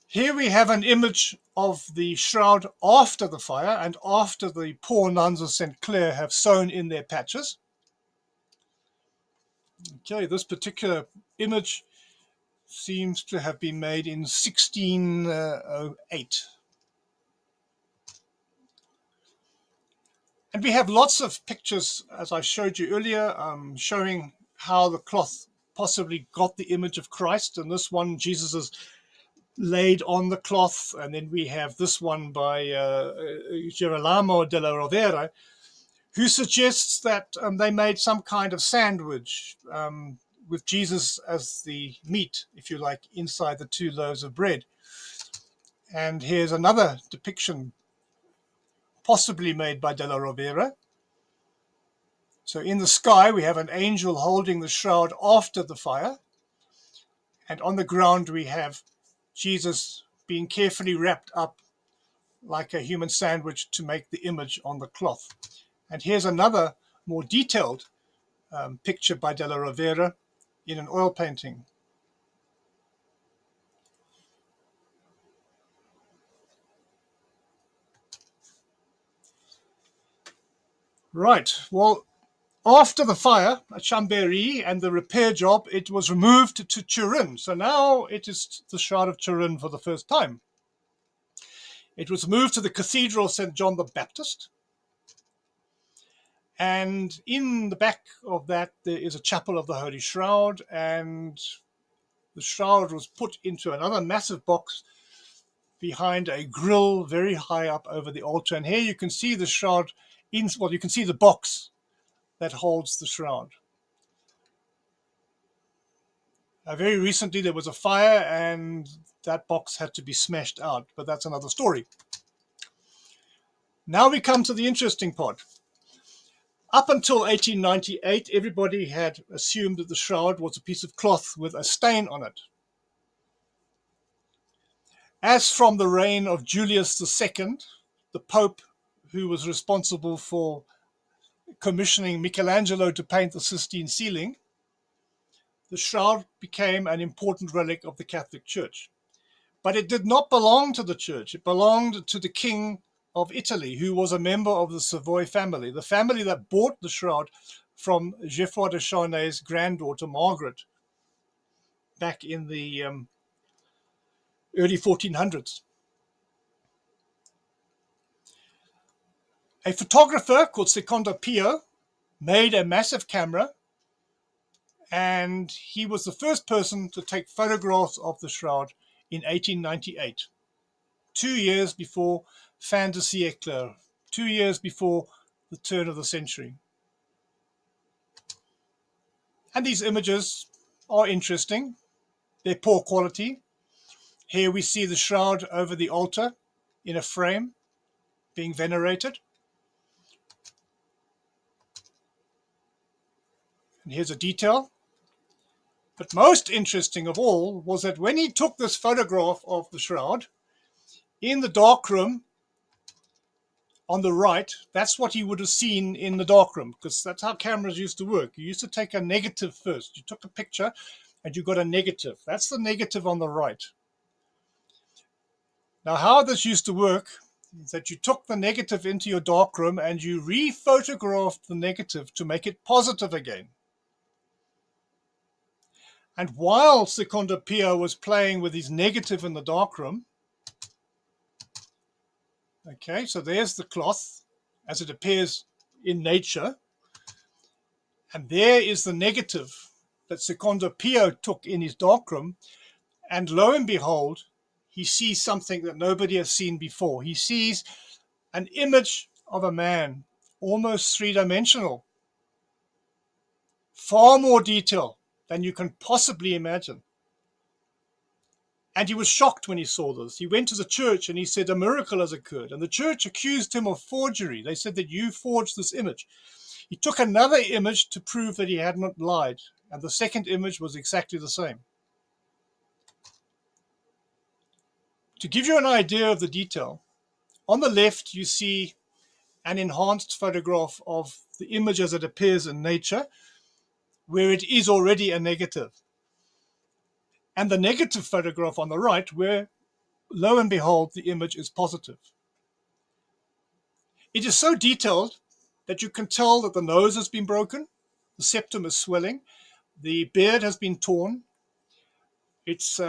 B: Here we have an image of the shroud after the fire and after the poor nuns of St. Clair have sewn in their patches. Okay, this particular image seems to have been made in 1608. And we have lots of pictures, as I showed you earlier, showing how the cloth possibly got the image of Christ. And this one, Jesus is laid on the cloth. And then we have this one by Girolamo della Rovere, who suggests that they made some kind of sandwich with Jesus as the meat, if you like, inside the 2 loaves of bread. And here's another depiction, possibly made by della Rovere. So in the sky, we have an angel holding the shroud after the fire. And on the ground, we have Jesus being carefully wrapped up like a human sandwich to make the image on the cloth. And here's another more detailed picture by della Rovere in an oil painting. Right, well, After the fire at Chambéry and the repair job, it was removed to Turin. So now it is the Shroud of Turin for the first time. It was moved to the Cathedral of St. John the Baptist. And in the back of that, there is a chapel of the Holy Shroud, and the shroud was put into another massive box behind a grill very high up over the altar. And here you can see the shroud, well, you can see the box that holds the shroud. Very recently, there was a fire, and that box had to be smashed out, but that's another story. Now we come to the interesting part. Up until 1898, everybody had assumed that the shroud was a piece of cloth with a stain on it. As from the reign of Julius II, the Pope, who was responsible for commissioning Michelangelo to paint the Sistine ceiling, the shroud became an important relic of the Catholic Church. But it did not belong to the church. It belonged to the King of Italy, who was a member of the Savoy family, the family that bought the shroud from Geoffrey de Charny's granddaughter, Margaret, back in the early 1400s. A photographer called Secondo Pio made a massive camera, and he was the first person to take photographs of the shroud in 1898, 2 years before fin de siècle, 2 years before the turn of the century. And these images are interesting. They're poor quality. Here we see the shroud over the altar in a frame being venerated. And here's a detail. But most interesting of all was that when he took this photograph of the shroud, in the darkroom on the right, that's what he would have seen in the darkroom, because that's how cameras used to work. You used to take a negative first. You took a picture and you got a negative. That's the negative on the right. Now, how this used to work is that you took the negative into your darkroom and you re-photographed the negative to make it positive again. And while Secondo Pio was playing with his negative in the darkroom, okay, so there's the cloth as it appears in nature. And there is the negative that Secondo Pio took in his darkroom. And lo and behold, he sees something that nobody has seen before. He sees an image of a man, almost three-dimensional, far more detail than you can possibly imagine. And he was shocked when he saw this. He went to the church and he said a miracle has occurred. And the church accused him of forgery. They said that you forged this image. He took another image to prove that he had not lied. And the second image was exactly the same. To give you an idea of the detail, on the left you see an enhanced photograph of the image as it appears in nature, where it is already a negative. And the negative photograph on the right, where, lo and behold, the image is positive. It is so detailed that you can tell that the nose has been broken, the septum is swelling, the beard has been torn. It's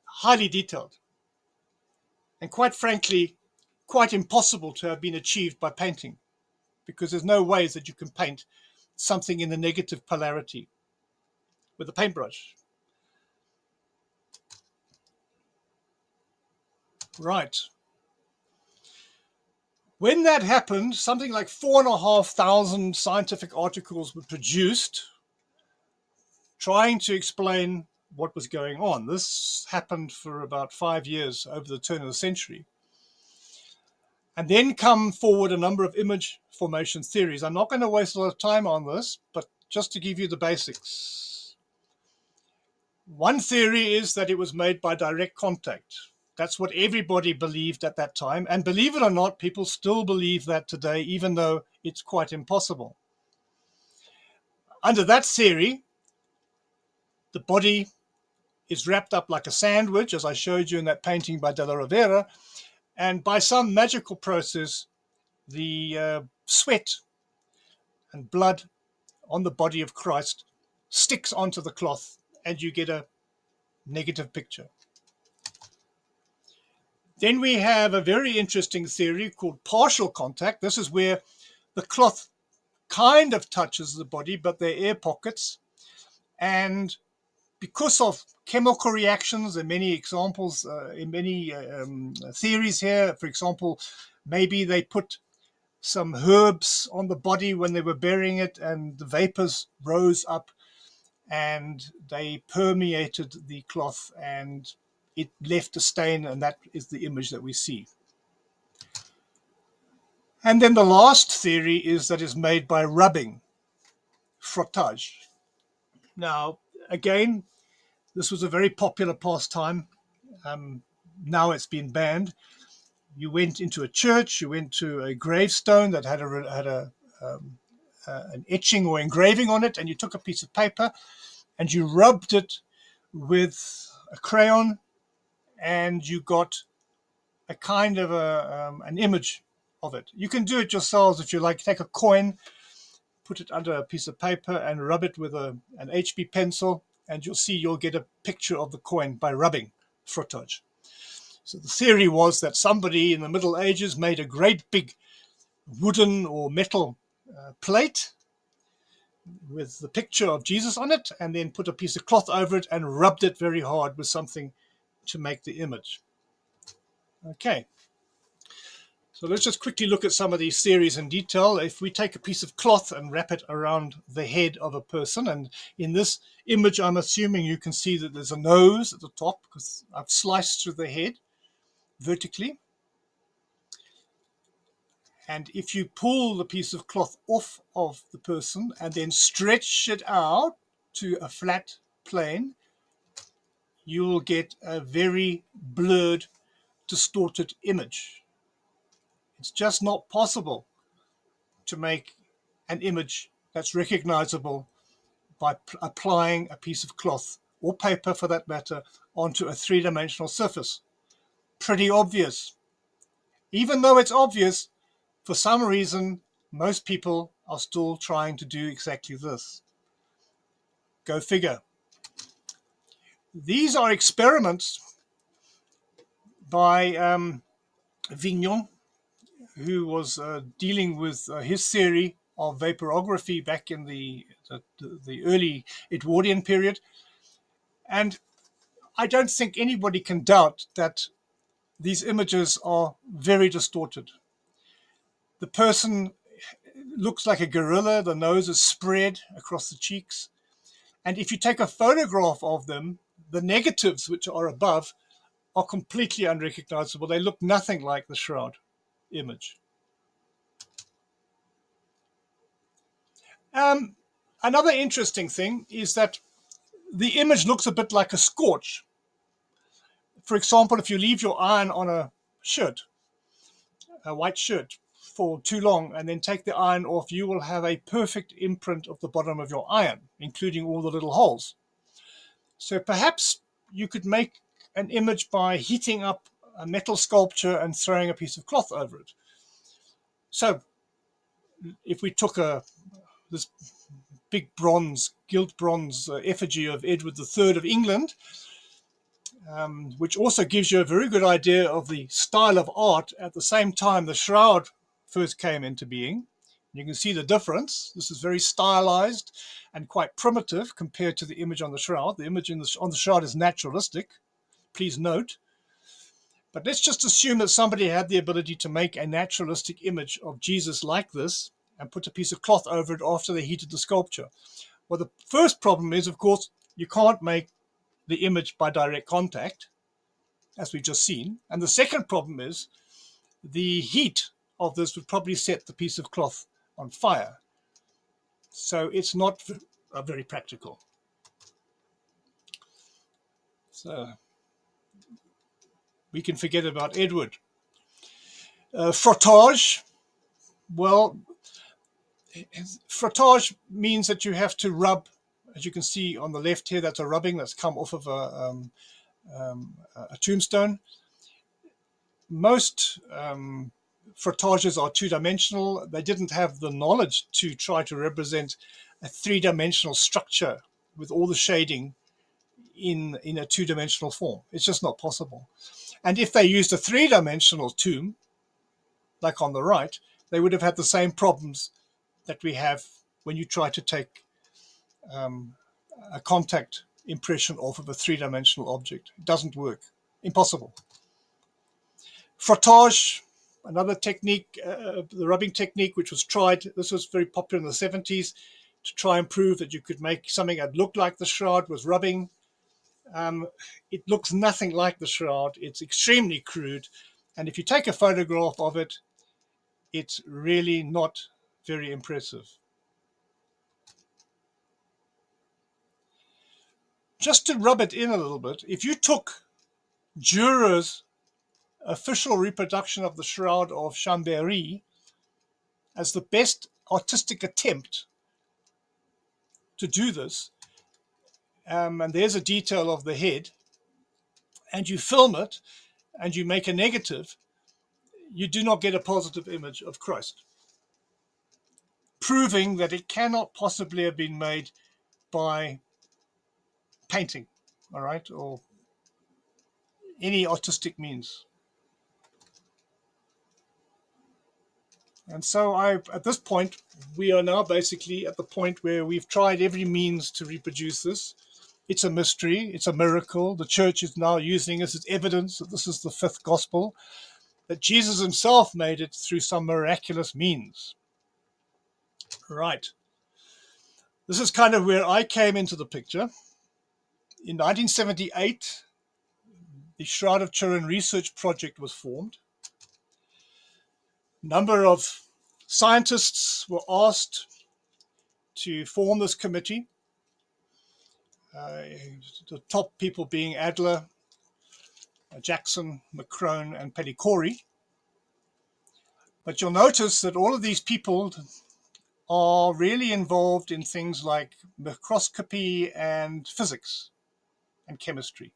B: highly detailed. And quite frankly, quite impossible to have been achieved by painting, because there's no ways that you can paint something in the negative polarity with a paintbrush. Right. When that happened, something like 4,500 scientific articles were produced trying to explain what was going on. This happened for about 5 years over the turn of the century. And then come forward a number of image formation theories. I'm not going to waste a lot of time on this, but just to give you the basics. One theory is that it was made by direct contact. That's what everybody believed at that time. And believe it or not, people still believe that today, even though it's quite impossible. Under that theory, the body is wrapped up like a sandwich, as I showed you in that painting by De La Rovera. And by some magical process, the sweat and blood on the body of Christ sticks onto the cloth, and you get a negative picture. Then we have a very interesting theory called partial contact. This is where the cloth kind of touches the body, but there are air pockets. And because of chemical reactions, and many examples in many theories here, for example, maybe they put some herbs on the body when they were burying it, and the vapors rose up and they permeated the cloth and it left a stain, and that is the image that we see. And then the last theory is that is made by rubbing, frottage. Now, again, this was a very popular pastime. Now it's been banned. You went into a church, you went to a gravestone that had an etching or engraving on it, and you took a piece of paper and you rubbed it with a crayon, and you got a kind of an image of it. You can do it yourselves if you like. Take a coin, put it under a piece of paper and rub it with an HB pencil, and you'll get a picture of the coin by rubbing, frottage. So the theory was that somebody in the Middle Ages made a great big wooden or metal plate with the picture of Jesus on it, and then put a piece of cloth over it and rubbed it very hard with something to make the image. Okay. So let's just quickly look at some of these theories in detail. If we take a piece of cloth and wrap it around the head of a person, and in this image, I'm assuming you can see that there's a nose at the top because I've sliced through the head vertically. And if you pull the piece of cloth off of the person and then stretch it out to a flat plane, you will get a very blurred, distorted image. It's just not possible to make an image that's recognizable by applying a piece of cloth or paper, for that matter, onto a three-dimensional surface. Pretty obvious. Even though it's obvious, for some reason, most people are still trying to do exactly this. Go figure. These are experiments by Vignon, who was dealing with his theory of vaporography back in the early Edwardian period. And I don't think anybody can doubt that these images are very distorted. The person looks like a gorilla, the nose is spread across the cheeks. And if you take a photograph of them, the negatives, which are above, are completely unrecognizable. They look nothing like the Shroud image. Another interesting thing is that the image looks a bit like a scorch. For example, if you leave your iron on a shirt, a white shirt, for too long and then take the iron off, you will have a perfect imprint of the bottom of your iron, including all the little holes. So perhaps you could make an image by heating up a metal sculpture and throwing a piece of cloth over it. So if we took this big gilt bronze effigy of Edward III of England, which also gives you a very good idea of the style of art at the same time the Shroud first came into being. You can see the difference. This is very stylized and quite primitive compared to the image on the Shroud. The image on the Shroud is naturalistic, please note. But let's just assume that somebody had the ability to make a naturalistic image of Jesus like this and put a piece of cloth over it after they heated the sculpture. Well, the first problem is, of course, you can't make the image by direct contact, as we've just seen. And the second problem is the heat of this would probably set the piece of cloth on fire. So it's not very practical. So we can forget about Edward. Frottage. Well, frottage means that you have to rub, as you can see on the left here, that's a rubbing that's come off of a tombstone. Most frottages are two-dimensional. They didn't have the knowledge to try to represent a three-dimensional structure with all the shading in a two-dimensional form. It's just not possible. And if they used a three-dimensional tomb, like on the right, they would have had the same problems that we have when you try to take a contact impression off of a three-dimensional object. It doesn't work. Impossible. Frottage, another technique, the rubbing technique, which was tried. This was very popular in the 70s to try and prove that you could make something that looked like the shroud was rubbing. It looks nothing like the shroud. It's extremely crude. And if you take a photograph of it, it's really not very impressive. Just to rub it in a little bit, if you took Dürer's official reproduction of the Shroud of Chambéry as the best artistic attempt to do this, and there's a detail of the head, and you film it, and you make a negative, you do not get a positive image of Christ, proving that it cannot possibly have been made by painting, all right, or any artistic means. And so at this point, we are now basically at the point where we've tried every means to reproduce this. It's a mystery. It's a miracle. The church is now using this as evidence that this is the fifth gospel, that Jesus himself made it through some miraculous means. Right. This is kind of where I came into the picture. In 1978, the Shroud of Turin research project was formed. A number of scientists were asked to form this committee. The top people being Adler, Jackson, McCrone, and Pellicore. But you'll notice that all of these people are really involved in things like microscopy and physics and chemistry.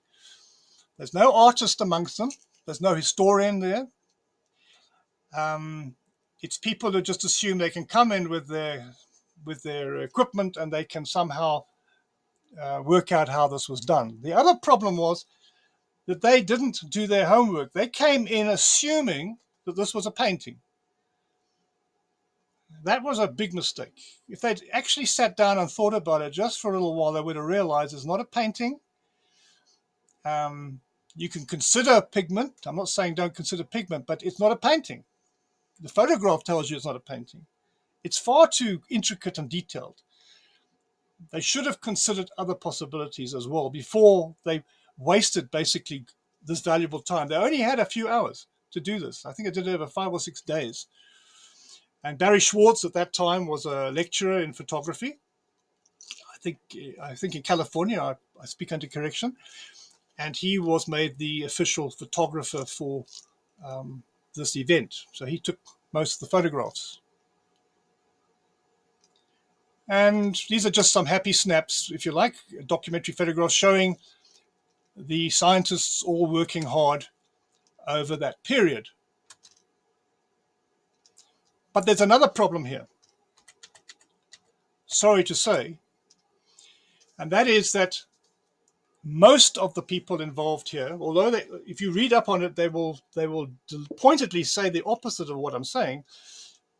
B: There's no artist amongst them. There's no historian there. It's people who just assume they can come in with their equipment and they can somehow work out how this was done. The other problem was that they didn't do their homework. They came in assuming that this was a painting. That was a big mistake. If they'd actually sat down and thought about it just for a little while, they would have realized it's not a painting. You can consider pigment. I'm not saying don't consider pigment, but it's not a painting. The photograph tells you it's not a painting. It's far too intricate and detailed. They should have considered other possibilities as well before they wasted basically this valuable time. They only had a few hours to do this. I think they did it over 5 or 6 days. And Barry Schwartz at that time was a lecturer in photography. I think in California, I speak under correction. And he was made the official photographer for this event. So he took most of the photographs. And these are just some happy snaps, if you like, documentary photographs showing the scientists all working hard over that period. But there's another problem here, sorry to say, and that is that most of the people involved here, although if you read up on it, they will pointedly say the opposite of what I'm saying,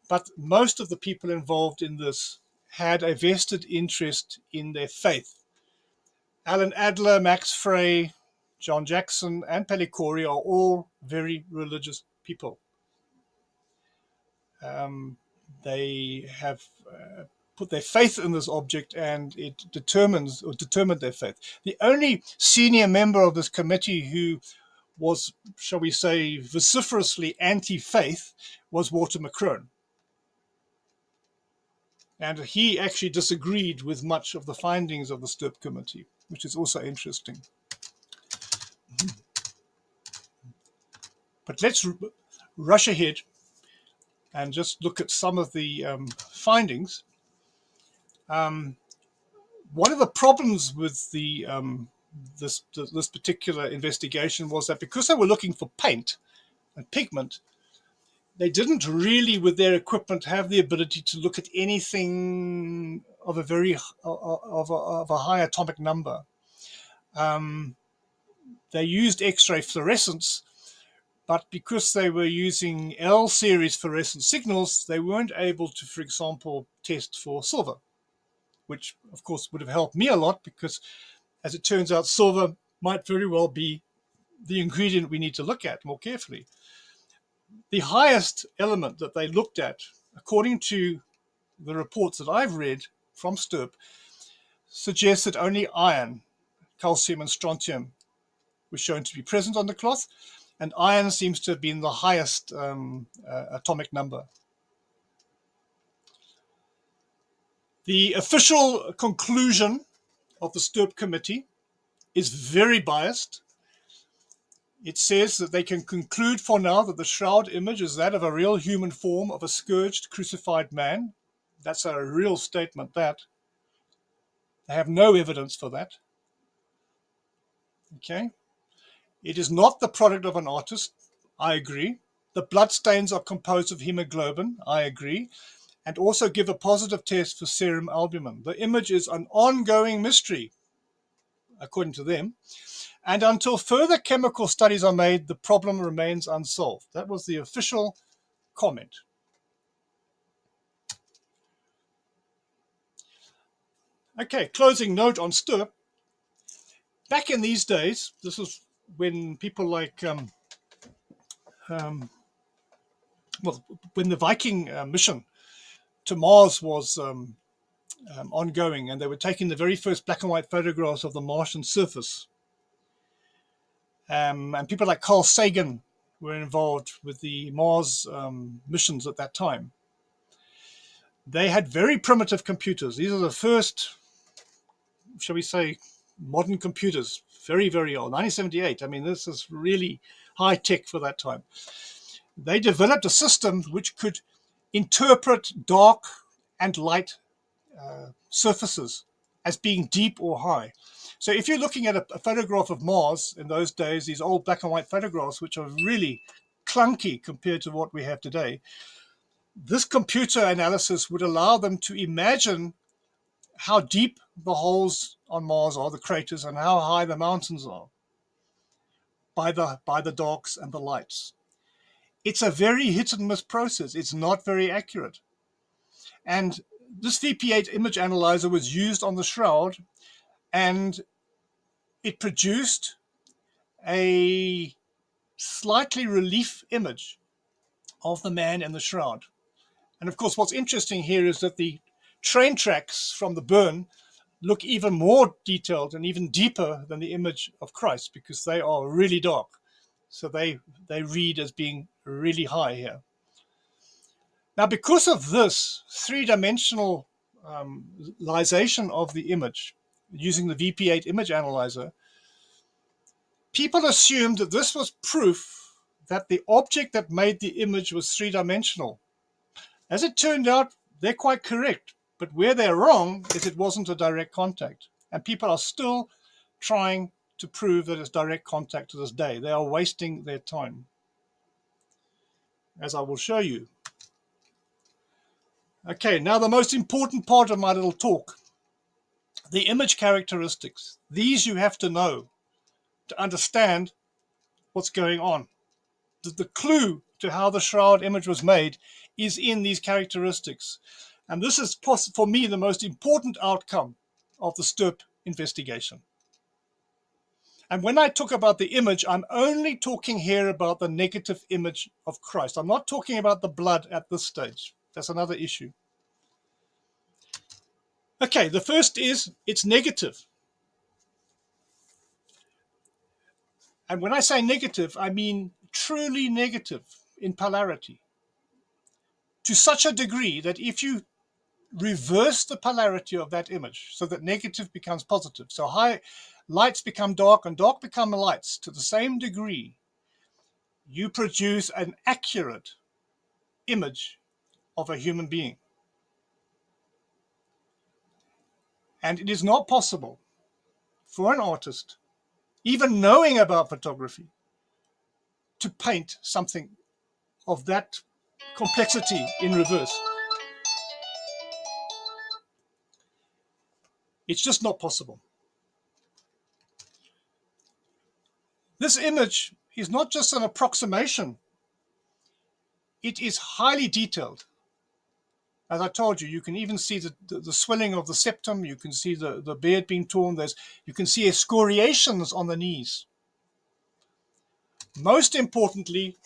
B: but most of the people involved in this had a vested interest in their faith. Alan Adler, Max Frey, John Jackson, and Pellicore are all very religious people. They have put their faith in this object, and it determined their faith. The only senior member of this committee who was, shall we say, vociferously anti-faith was Walter McCrone. And he actually disagreed with much of the findings of the STURP committee, which is also interesting. But let's rush ahead and just look at some of the findings. One of the problems with this particular investigation was that because they were looking for paint and pigment, they didn't really, with their equipment, have the ability to look at anything of a very of a high atomic number. They used X-ray fluorescence, but because they were using L series fluorescent signals, they weren't able to, for example, test for silver, which of course would have helped me a lot, because as it turns out, silver might very well be the ingredient we need to look at more carefully. The highest element that they looked at, according to the reports that I've read from STURP, suggests that only iron, calcium and strontium was shown to be present on the cloth, and iron seems to have been the highest atomic number. The official conclusion of the STURP committee is very biased. It says that they can conclude for now that the shroud image is that of a real human form of a scourged, crucified man. That's a real statement, that. They have no evidence for that. Okay. It is not the product of an artist. I agree. The bloodstains are composed of hemoglobin. I agree. And also give a positive test for serum albumin. The image is an ongoing mystery, according to them. And until further chemical studies are made, the problem remains unsolved. That was the official comment. Okay, closing note on STURP. Back in these days, this was when people like, when the Viking mission to Mars was ongoing, and they were taking the very first black and white photographs of the Martian surface. And people like Carl Sagan were involved with the Mars missions at that time. They had very primitive computers. These are the first, shall we say, modern computers. Very, very old. 1978. I mean, this is really high tech for that time. They developed a system which could interpret dark and light surfaces as being deep or high. So if you're looking at a photograph of Mars in those days, these old black and white photographs, which are really clunky compared to what we have today, this computer analysis would allow them to imagine how deep the holes on Mars are, the craters, and how high the mountains are by the darks and the lights. It's a very hit and miss process. It's not very accurate. And this VP8 image analyzer was used on the shroud, and it produced a slightly relief image of the man in the shroud. And of course, what's interesting here is that the train tracks from the burn look even more detailed and even deeper than the image of Christ, because they are really dark. So they read as being really high here. Now, because of this three-dimensionalization of the image using the VP8 image analyzer, people assumed that this was proof that the object that made the image was three-dimensional. As it turned out, they're quite correct, but where they're wrong is it wasn't a direct contact. And people are still trying to prove that it's direct contact to this day. They are wasting their time, as I will show you. Okay, now the most important part of my little talk, the image characteristics. These you have to know to understand what's going on. The clue to how the shroud image was made is in these characteristics. And this is, for me, the most important outcome of the STURP investigation. And when I talk about the image, I'm only talking here about the negative image of Christ. I'm not talking about the blood at this stage. That's another issue. Okay, the first is it's negative. And when I say negative, I mean truly negative in polarity, to such a degree that if you reverse the polarity of that image so that negative becomes positive, so high lights become dark and dark become lights to the same degree, you produce an accurate image of a human being. And it is not possible for an artist, even knowing about photography, to paint something of that complexity in reverse. It's just not possible. This image is not just an approximation. It is highly detailed. As I told you, you can even see the swelling of the septum. You can see the beard being torn. You can see excoriations on the knees. Most importantly,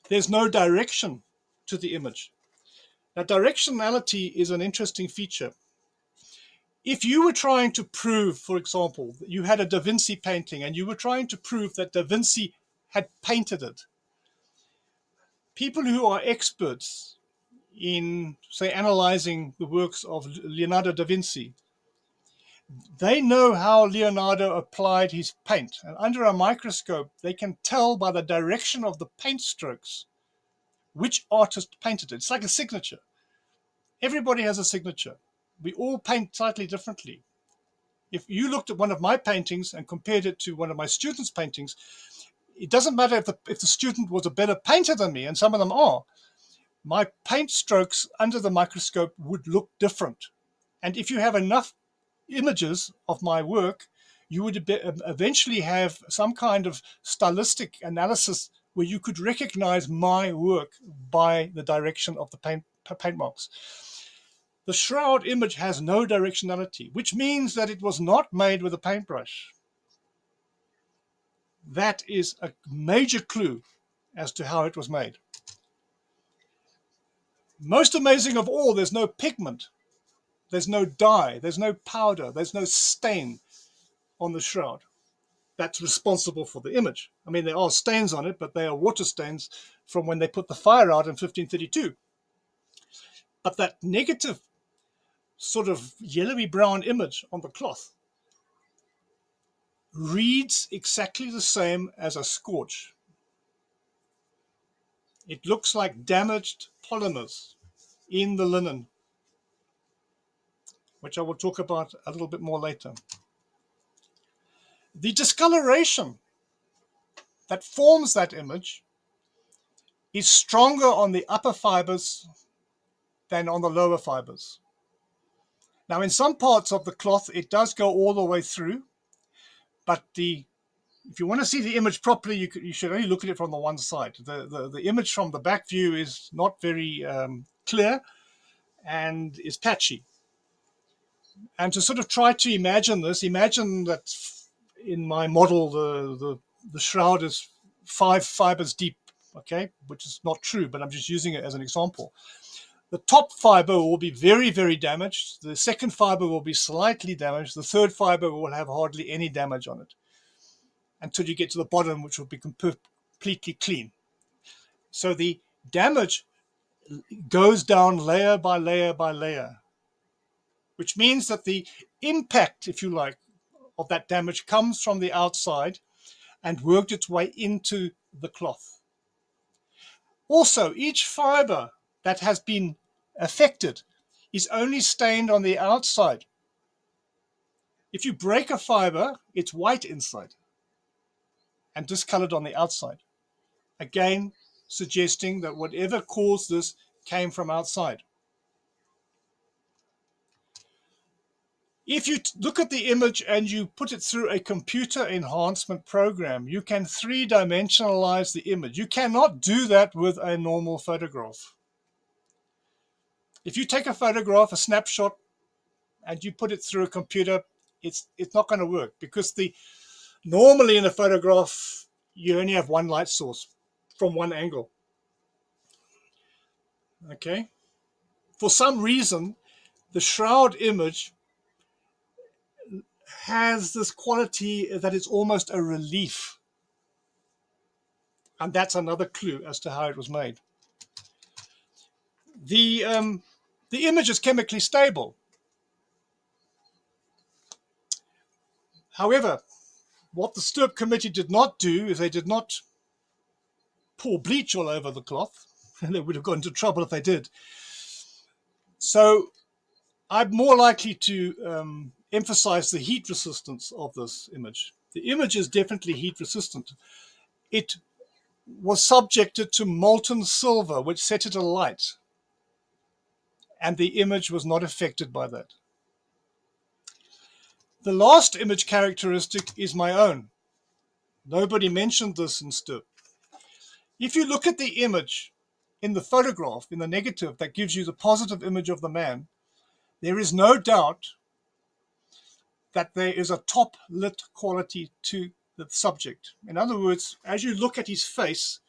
B: there's no direction to the image. Now, directionality is an interesting feature. If you were trying to prove, for example, that you had a Da Vinci painting and you were trying to prove that Da Vinci had painted it, people who are experts in, say, analyzing the works of Leonardo da Vinci, they know how Leonardo applied his paint. And under a microscope, they can tell by the direction of the paint strokes which artist painted it. It's like a signature. Everybody has a signature. We all paint slightly differently. If you looked at one of my paintings and compared it to one of my students' paintings, it doesn't matter if the student was a better painter than me, and some of them are, my paint strokes under the microscope would look different. And if you have enough images of my work, you would eventually have some kind of stylistic analysis where you could recognize my work by the direction of the paint marks. The shroud image has no directionality, which means that it was not made with a paintbrush. That is a major clue as to how it was made. Most amazing of all, there's no pigment, there's no dye, there's no powder, there's no stain on the shroud that's responsible for the image. I mean, there are stains on it, but they are water stains from when they put the fire out in 1532. But that negative sort of yellowy brown image on the cloth reads exactly the same as a scorch. It looks like damaged polymers in the linen, which I will talk about a little bit more later. The discoloration that forms that image is stronger on the upper fibers than on the lower fibers. Now, in some parts of the cloth, it does go all the way through, but if you want to see the image properly, you should only look at it from the one side. The image from the back view is not very clear and is patchy. And to sort of try to imagine this, imagine that in my model, the shroud is 5 fibers deep, okay, which is not true, but I'm just using it as an example. The top fiber will be very, very damaged. The second fiber will be slightly damaged. The third fiber will have hardly any damage on it until you get to the bottom, which will be completely clean. So the damage goes down layer by layer by layer, which means that the impact, if you like, of that damage comes from the outside and worked its way into the cloth. Also, each fiber that has been affected is only stained on the outside. If you break a fiber, it's white inside and discolored on the outside. Again, suggesting that whatever caused this came from outside. If you look at the image and you put it through a computer enhancement program, you can three-dimensionalize the image. You cannot do that with a normal photograph. If you take a photograph, a snapshot, and you put it through a computer, it's not going to work, because normally in a photograph, you only have one light source from one angle. Okay? For some reason, the shroud image has this quality that it's almost a relief. And that's another clue as to how it was made. The image is chemically stable. However, what the Stirp committee did not do is they did not pour bleach all over the cloth. And they would have got into trouble if they did. So I'm more likely to emphasize the heat resistance of this image. The image is definitely heat resistant. It was subjected to molten silver, which set it alight, and the image was not affected by that. The last image characteristic is my own. Nobody mentioned this in STIP. If you look at the image in the photograph, in the negative, that gives you the positive image of the man, there is no doubt that there is a top lit quality to the subject. In other words, as you look at his face,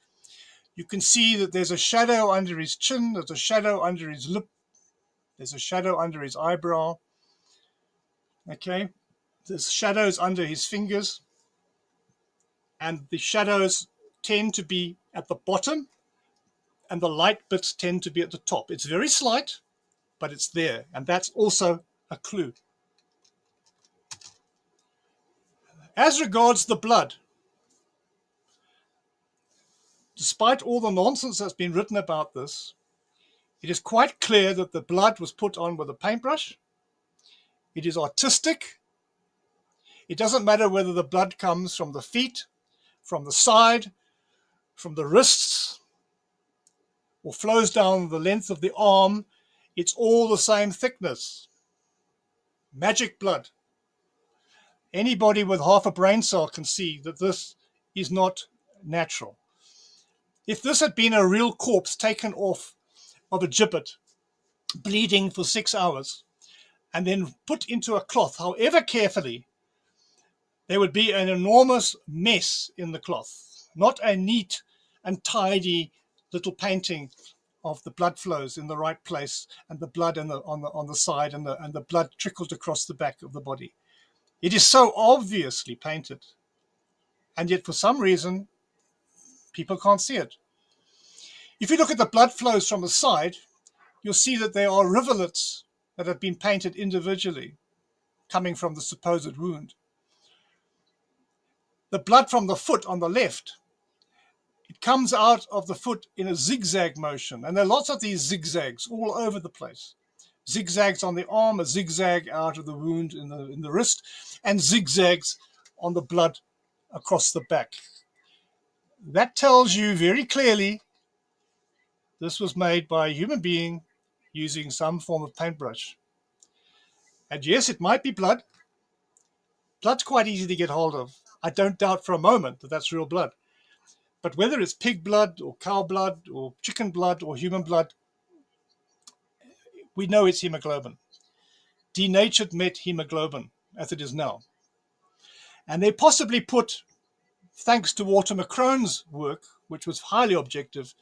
B: you can see that there's a shadow under his chin, there's a shadow under his lip, there's a shadow under his eyebrow. Okay, there's shadows under his fingers, and the shadows tend to be at the bottom and the light bits tend to be at the top. It's very slight, but it's there, and that's also a clue. As regards the blood, despite all the nonsense that's been written about this, it is quite clear that the blood was put on with a paintbrush. It is artistic. It doesn't matter whether the blood comes from the feet, from the side, from the wrists, or flows down the length of the arm. It's all the same thickness. Magic blood. Anybody with half a brain cell can see that this is not natural. If this had been a real corpse taken off of a gibbet, bleeding for 6 hours, and then put into a cloth, however carefully, there would be an enormous mess in the cloth, not a neat and tidy little painting of the blood flows in the right place and the blood on the side and the blood trickled across the back of the body. It is so obviously painted, and yet for some reason people can't see it. If you look at the blood flows from the side, you'll see that there are rivulets that have been painted individually coming from the supposed wound. The blood from the foot on the left, it comes out of the foot in a zigzag motion, and there are lots of these zigzags all over the place. Zigzags on the arm, a zigzag out of the wound in the wrist, and zigzags on the blood across the back. That tells you very clearly this was made by a human being using some form of paintbrush. And yes, it might be blood. Blood's quite easy to get hold of. I don't doubt for a moment that that's real blood. But whether it's pig blood or cow blood or chicken blood or human blood, we know it's hemoglobin. Denatured met hemoglobin, as it is now. And they possibly put, thanks to Walter McCrone's work, which was highly objective,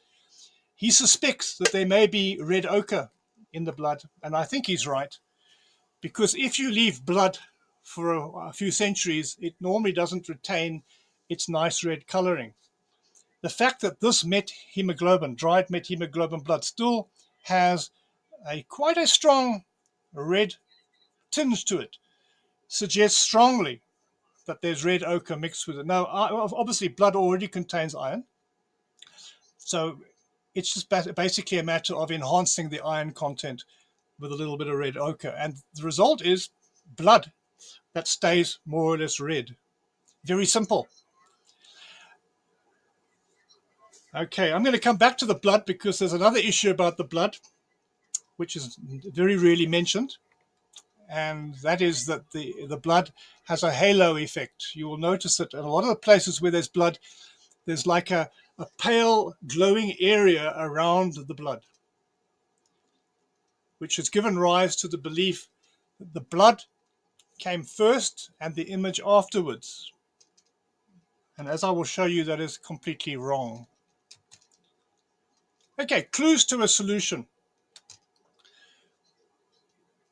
B: he suspects that there may be red ochre in the blood. And I think he's right, because if you leave blood for a few centuries, it normally doesn't retain its nice red coloring. The fact that this methemoglobin, dried methemoglobin blood, still has quite a strong red tinge to it suggests strongly that there's red ochre mixed with it. Now, obviously, blood already contains iron, so it's just basically a matter of enhancing the iron content with a little bit of red ochre, and the result is blood that stays more or less red. Very simple. Okay, I'm going to come back to the blood because there's another issue about the blood, which is very rarely mentioned, and that is that the blood has a halo effect. You will notice that in a lot of the places where there's blood, there's like a pale glowing area around the blood, which has given rise to the belief that the blood came first and the image afterwards. And as I will show you, that is completely wrong. Okay, clues to a solution.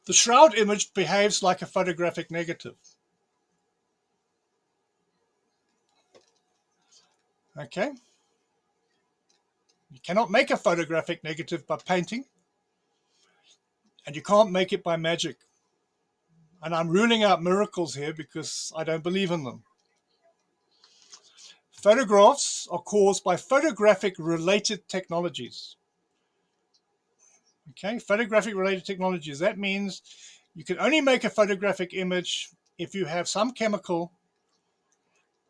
B: The shroud image behaves like a photographic negative. Okay. You cannot make a photographic negative by painting, and you can't make it by magic. And I'm ruling out miracles here because I don't believe in them. Photographs are caused by photographic related technologies. Okay, photographic related technologies. That means you can only make a photographic image if you have some chemical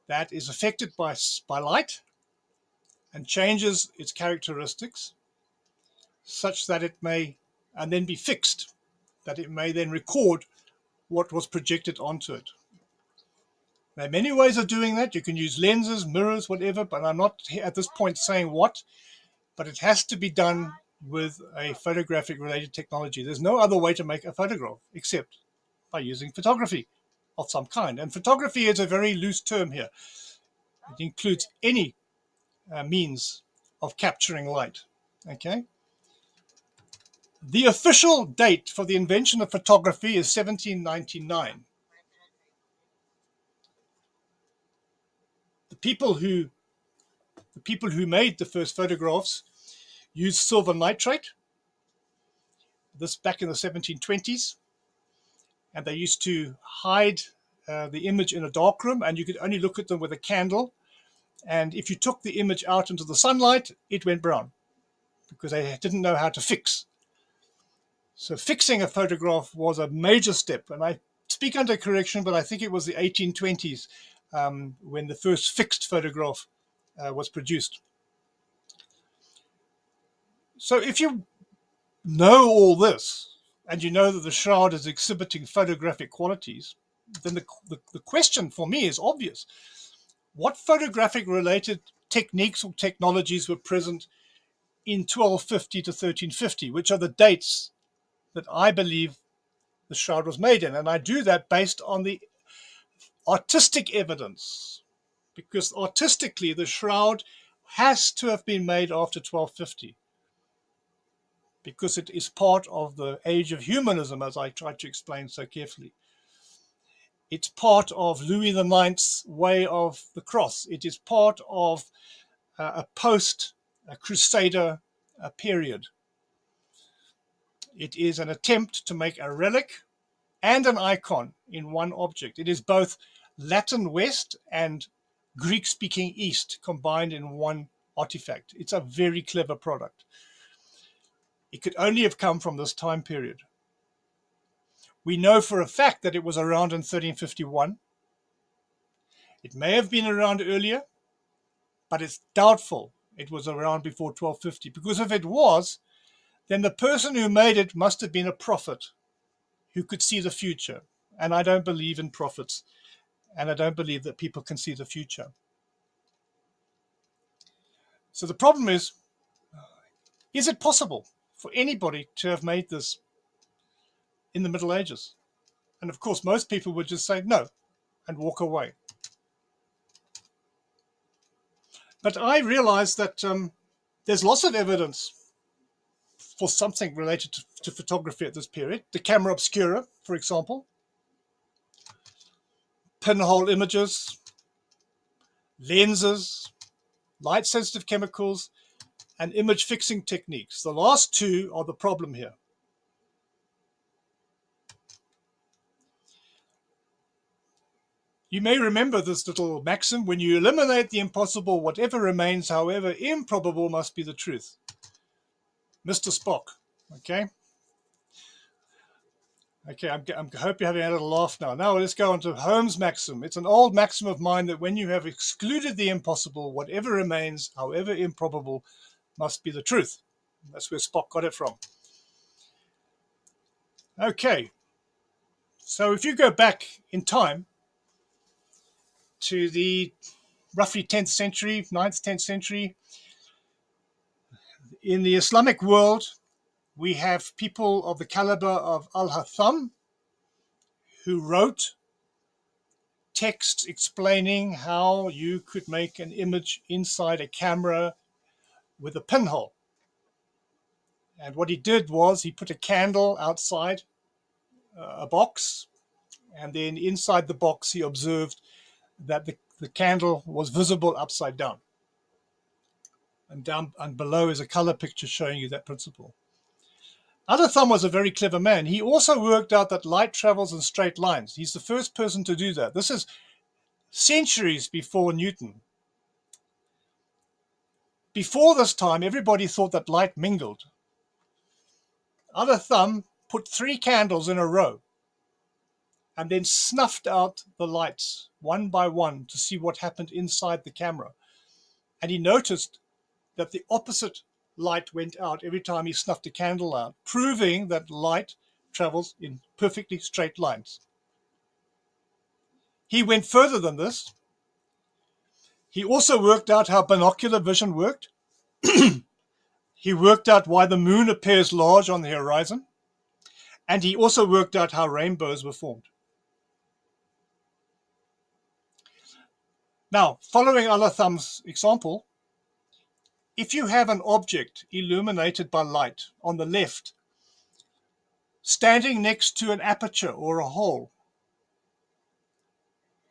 B: that is affected by light and changes its characteristics such that it may, and then be fixed, that it may then record what was projected onto it. There are many ways of doing that. You can use lenses, mirrors, whatever, but I'm not at this point saying what, but it has to be done with a photographic related technology. There's no other way to make a photograph except by using photography of some kind. And photography is a very loose term here. It includes any means of capturing light. Okay. The official date for the invention of photography is 1799. The people who made the first photographs used silver nitrate, this back in the 1720s, and they used to hide the image in a dark room, and you could only look at them with a candle. And if you took the image out into the sunlight, it went brown because they didn't know how to fix. So fixing a photograph was a major step. And I speak under correction, but I think it was the 1820s when the first fixed photograph was produced. So if you know all this, and you know that the Shroud is exhibiting photographic qualities, then the question for me is obvious. What photographic related techniques or technologies were present in 1250 to 1350, which are the dates that I believe the Shroud was made in? And I do that based on the artistic evidence, because artistically the Shroud has to have been made after 1250, because it is part of the age of humanism, as I tried to explain so carefully. It's part of Louis IX's way of the cross. It is part of a post-Crusader period. It is an attempt to make a relic and an icon in one object. It is both Latin West and Greek-speaking East combined in one artifact. It's a very clever product. It could only have come from this time period. We know for a fact that it was around in 1351. It may have been around earlier, but it's doubtful it was around before 1250, because if it was, then the person who made it must have been a prophet who could see the future. And I don't believe in prophets, and I don't believe that people can see the future. So the problem is it possible for anybody to have made this in the Middle Ages? And of course, most people would just say no and walk away. But I realized that there's lots of evidence for something related to photography at this period. The camera obscura, for example, pinhole images, lenses, light-sensitive chemicals, and image fixing techniques. The last two are the problem here. You may remember this little maxim: when you eliminate the impossible, whatever remains, however improbable, must be the truth. Mr. Spock, okay? Okay, I hope you're having a little laugh now. Now let's go on to Holmes' maxim. It's an old maxim of mine that when you have excluded the impossible, whatever remains, however improbable, must be the truth. That's where Spock got it from. Okay, so if you go back in time to the roughly 10th century, 9th, 10th century, in the Islamic world, we have people of the caliber of Al-Haytham, who wrote texts explaining how you could make an image inside a camera with a pinhole. And what he did was he put a candle outside a box, and then inside the box he observed that the candle was visible upside down. And down and below is a color picture showing you that principle. Al-Haytham was a very clever man. He also worked out that light travels in straight lines. He's the first person to do that. This is centuries before Newton. Before this time, everybody thought that light mingled. Al-Haytham put 3 candles in a row and then snuffed out the lights one by one to see what happened inside the camera. And he noticed that the opposite light went out every time he snuffed a candle out, proving that light travels in perfectly straight lines. He went further than this. He also worked out how binocular vision worked. He worked out why the moon appears large on the horizon. And he also worked out how rainbows were formed. Now, following Alatham's example, if you have an object illuminated by light on the left, standing next to an aperture or a hole,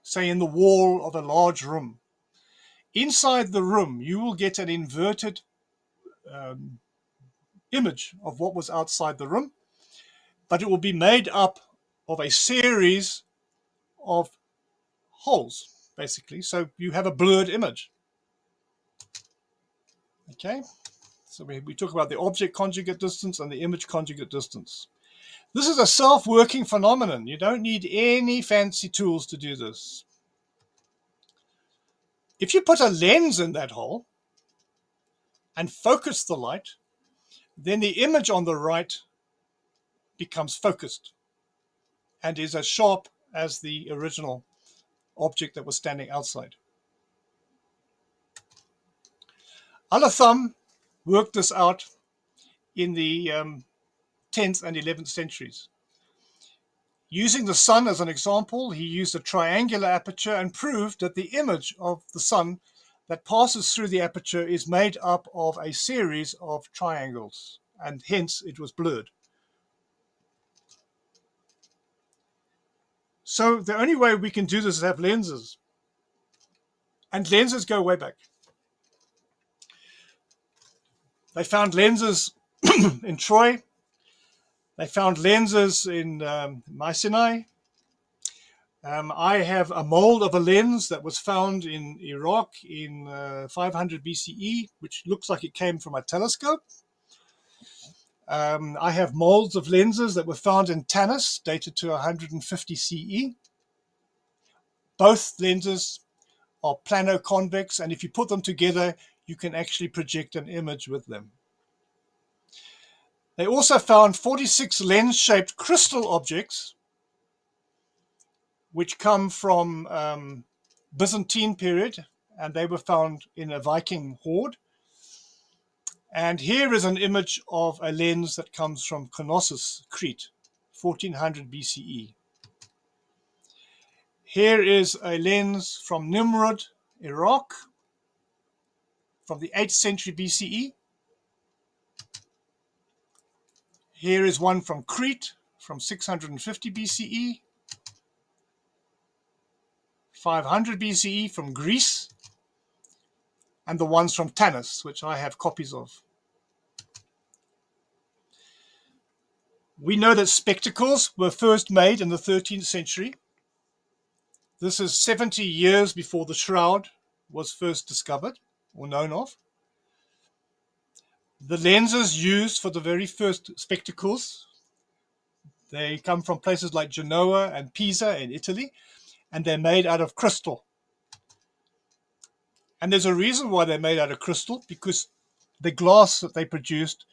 B: say in the wall of a large room, inside the room you will get an inverted image of what was outside the room, but it will be made up of a series of holes, basically. So you have a blurred image. Okay, so we talk about the object conjugate distance and the image conjugate distance. This is a self-working phenomenon. You don't need any fancy tools to do this. If you put a lens in that hole and focus the light, then the image on the right becomes focused and is as sharp as the original object that was standing outside. Alatham worked this out in the 10th and 11th centuries. Using the sun as an example, he used a triangular aperture and proved that the image of the sun that passes through the aperture is made up of a series of triangles, and hence it was blurred. So the only way we can do this is have lenses. And lenses go way back. They found lenses in Troy. They found lenses in Mycenae. I have a mold of a lens that was found in Iraq in 500 BCE, which looks like it came from a telescope. I have molds of lenses that were found in Tanis, dated to 150 CE. Both lenses are plano-convex, and if you put them together, you can actually project an image with them. They also found 46 lens-shaped crystal objects, which come from Byzantine period, and they were found in a Viking hoard. And here is an image of a lens that comes from Knossos, Crete, 1400 BCE. Here is a lens from Nimrud, Iraq, from the 8th century BCE. Here is one from Crete, from 650 BCE. 500 BCE from Greece, and the ones from Tanis, which I have copies of. We know that spectacles were first made in the 13th century. This is 70 years before the shroud was first discovered or known of. The lenses used for the very first spectacles, they come from places like Genoa and Pisa in Italy, and they're made out of crystal. And there's a reason why they're made out of crystal, because the glass that they produced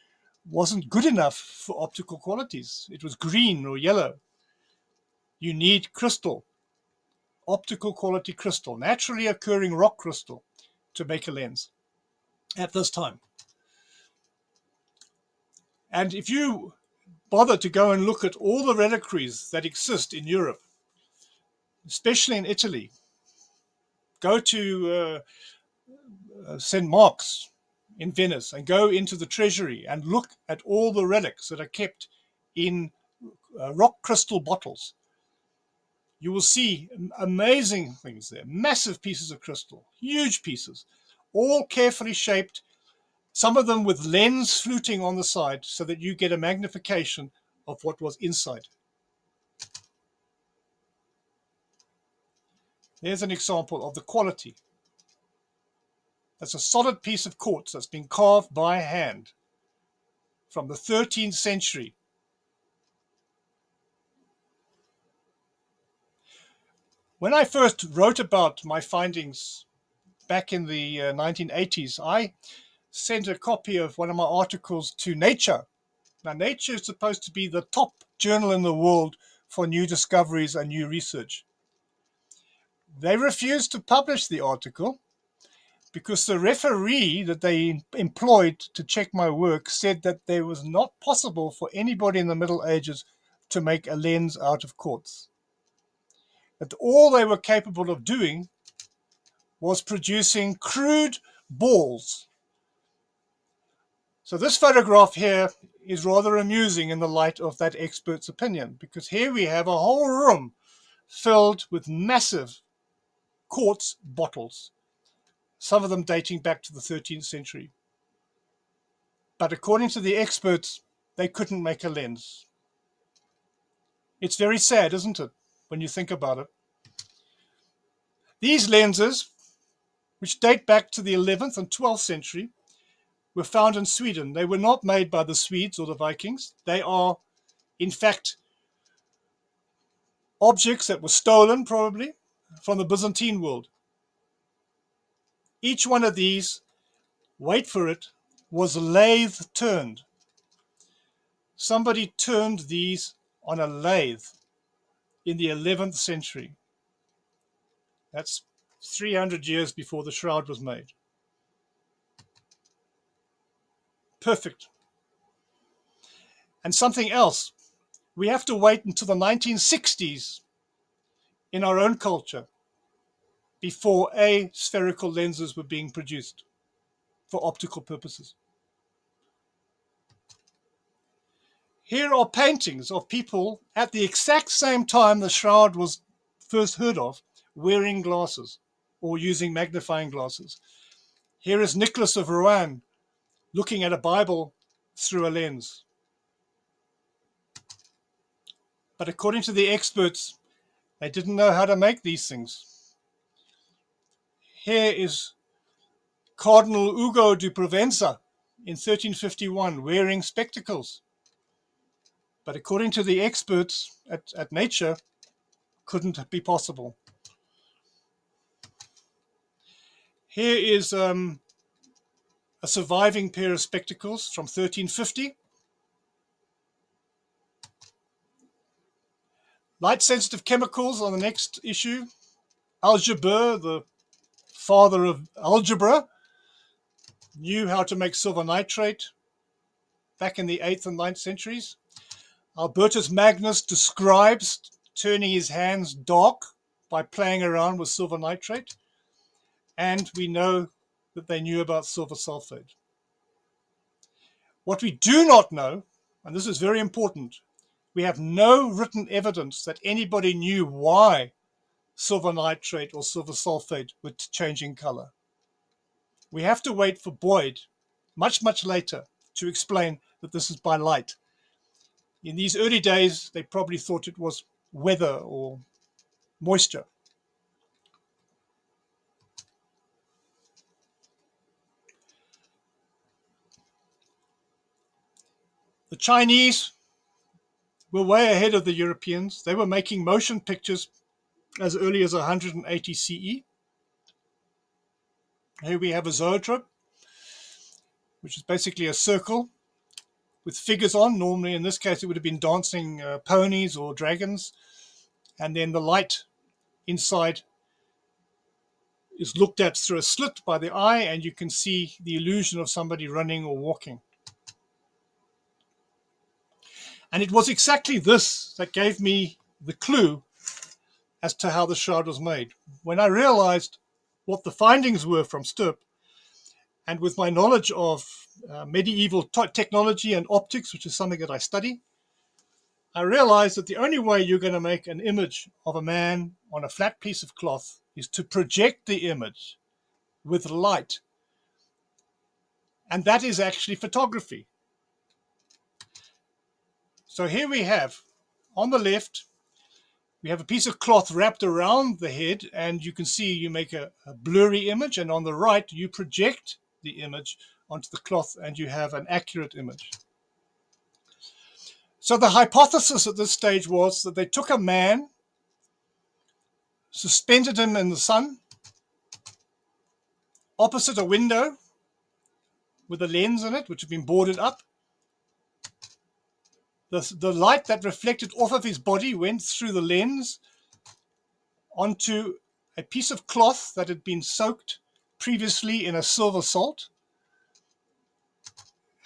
B: wasn't good enough for optical qualities. It was green or yellow. You need crystal, optical quality crystal, naturally occurring rock crystal, to make a lens at this time. And if you bother to go and look at all the reliquaries that exist in Europe, especially in Italy, go to St. Mark's in Venice and go into the treasury and look at all the relics that are kept in rock crystal bottles. You will see amazing things there, massive pieces of crystal, huge pieces, all carefully shaped, some of them with lens fluting on the side so that you get a magnification of what was inside. There's an example of the quality. That's a solid piece of quartz that's been carved by hand from the 13th century. When I first wrote about my findings back in the 1980s, I sent a copy of one of my articles to Nature. Now, Nature is supposed to be the top journal in the world for new discoveries and new research. They refused to publish the article because the referee that they employed to check my work said that there was not possible for anybody in the Middle Ages to make a lens out of quartz. That all they were capable of doing was producing crude balls. So this photograph here is rather amusing in the light of that expert's opinion, because here we have a whole room filled with massive quartz bottles, some of them dating back to the 13th century. But according to the experts, they couldn't make a lens. It's very sad, isn't it, when you think about it? These lenses, which date back to the 11th and 12th century, were found in Sweden. They were not made by the Swedes or the Vikings. They are, in fact, objects that were stolen, probably, from the Byzantine world. Each one of these, wait for it, was lathe turned. Somebody turned these on a lathe in the 11th century. That's 300 years before the shroud was made. Perfect. And something else, we have to wait until the 1960s in our own culture before spherical lenses were being produced for optical purposes. Here are paintings of people at the exact same time the shroud was first heard of, wearing glasses or using magnifying glasses. Here is Nicholas of Rouen looking at a Bible through a lens. But according to the experts, they didn't know how to make these things. Here is Cardinal Ugo de Provenza in 1351 wearing spectacles. But according to the experts at Nature, couldn't be possible. Here is a surviving pair of spectacles from 1350. Light-sensitive chemicals on the next issue. Algebra, the father of algebra, knew how to make silver nitrate back in the 8th and 9th centuries. Albertus Magnus describes turning his hands dark by playing around with silver nitrate. And we know that they knew about silver sulfate. What we do not know, and this is very important, we have no written evidence that anybody knew why silver nitrate or silver sulfate were changing color. We have to wait for Boyd, much, much later, to explain that this is by light. In these early days, they probably thought it was weather or moisture. The Chinese were way ahead of the Europeans. They were making motion pictures as early as 180 CE. Here we have a zoetrope, which is basically a circle with figures on. Normally, in this case, it would have been dancing ponies or dragons. And then the light inside is looked at through a slit by the eye, and you can see the illusion of somebody running or walking. And it was exactly this that gave me the clue as to how the shroud was made. When I realized what the findings were from Stirp, and with my knowledge of medieval technology and optics, which is something that I study, I realized that the only way you're going to make an image of a man on a flat piece of cloth is to project the image with light. And that is actually photography. So here we have, on the left, we have a piece of cloth wrapped around the head, and you can see you make a blurry image, and on the right, you project the image onto the cloth, and you have an accurate image. So the hypothesis at this stage was that they took a man, suspended him in the sun, opposite a window with a lens in it, which had been boarded up. The light that reflected off of his body went through the lens onto a piece of cloth that had been soaked previously in a silver salt,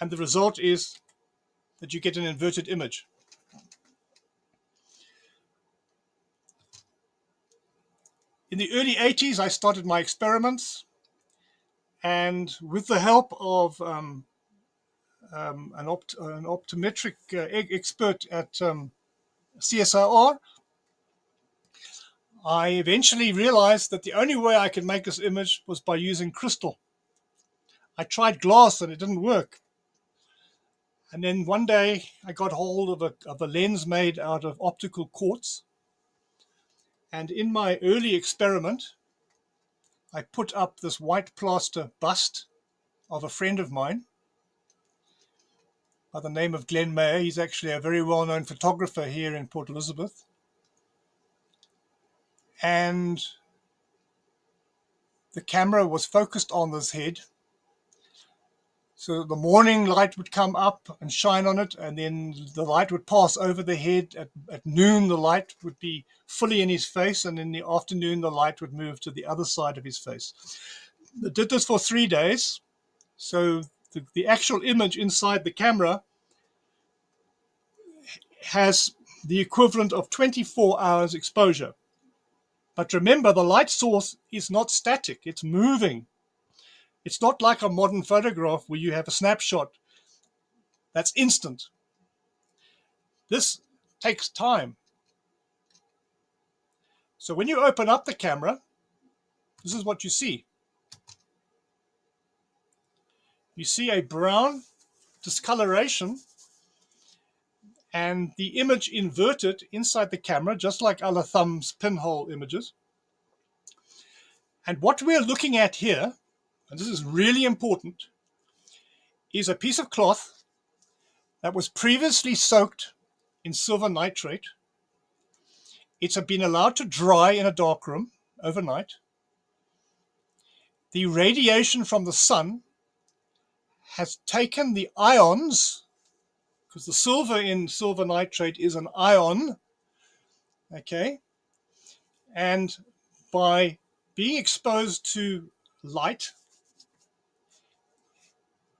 B: and the result is that you get an inverted image. In the early 80s, I started my experiments, and with the help of an optometric expert at CSIR, I eventually realized that the only way I could make this image was by using crystal. I tried glass and it didn't work. And then one day I got hold of a lens made out of optical quartz. And in my early experiment, I put up this white plaster bust of a friend of mine by the name of Glenn Mayer. He's actually a very well-known photographer here in Port Elizabeth. And the camera was focused on this head. So the morning light would come up and shine on it, and then the light would pass over the head. At noon, the light would be fully in his face, and in the afternoon, the light would move to the other side of his face. I did this for 3 days. So the actual image inside the camera has the equivalent of 24 hours exposure. But remember, the light source is not static, it's moving. It's not like a modern photograph where you have a snapshot that's instant. This takes time. So when you open up the camera, this is what you see. You see a brown discoloration and the image inverted inside the camera, just like our thumb's pinhole images. And what we're looking at here, and this is really important, is a piece of cloth that was previously soaked in silver nitrate. It's been allowed to dry in a darkroom overnight. The radiation from the sun has taken the ions, because the silver in silver nitrate is an ion, okay? And by being exposed to light,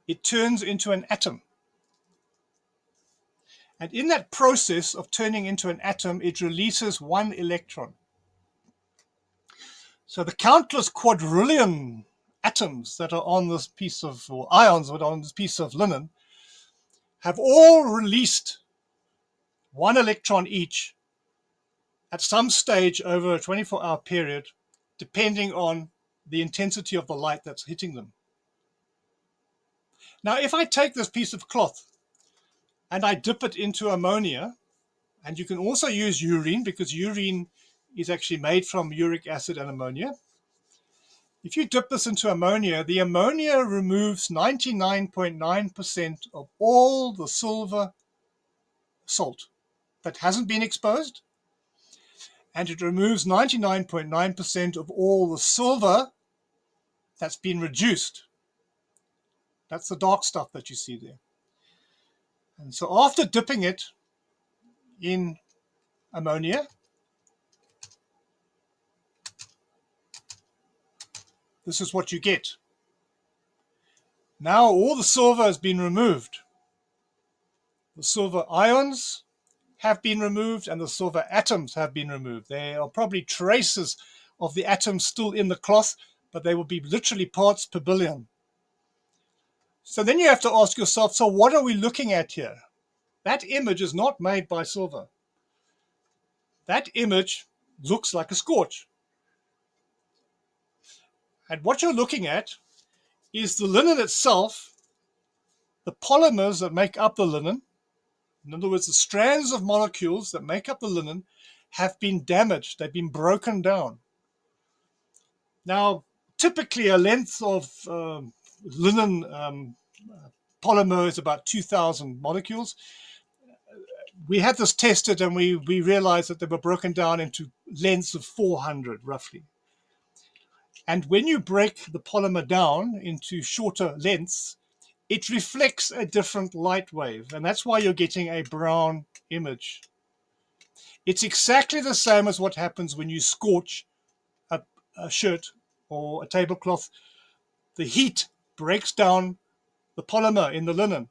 B: it turns into an atom. And in that process of turning into an atom, it releases one electron. So the countless quadrillion atoms that are on this piece of, or ions that are on this piece of linen, have all released one electron each at some stage over a 24-hour period, depending on the intensity of the light that's hitting them. Now, if I take this piece of cloth and I dip it into ammonia, and you can also use urine, because urine is actually made from uric acid and ammonia. If you dip this into ammonia, the ammonia removes 99.9% of all the silver salt that hasn't been exposed, and it removes 99.9% of all the silver that's been reduced. That's the dark stuff that you see there. And so after dipping it in ammonia, this is what you get. Now all the silver has been removed. The silver ions have been removed and the silver atoms have been removed. There are probably traces of the atoms still in the cloth, but they will be literally parts per billion. So then you have to ask yourself, so what are we looking at here? That image is not made by silver. That image looks like a scorch. And what you're looking at is the linen itself, the polymers that make up the linen. In other words, the strands of molecules that make up the linen have been damaged. They've been broken down. Now, typically a length of linen polymer is about 2,000 molecules. We had this tested and we realized that they were broken down into lengths of 400 roughly. And when you break the polymer down into shorter lengths, it reflects a different light wave. And that's why you're getting a brown image. It's exactly the same as what happens when you scorch a shirt or a tablecloth, the heat breaks down the polymer in the linen.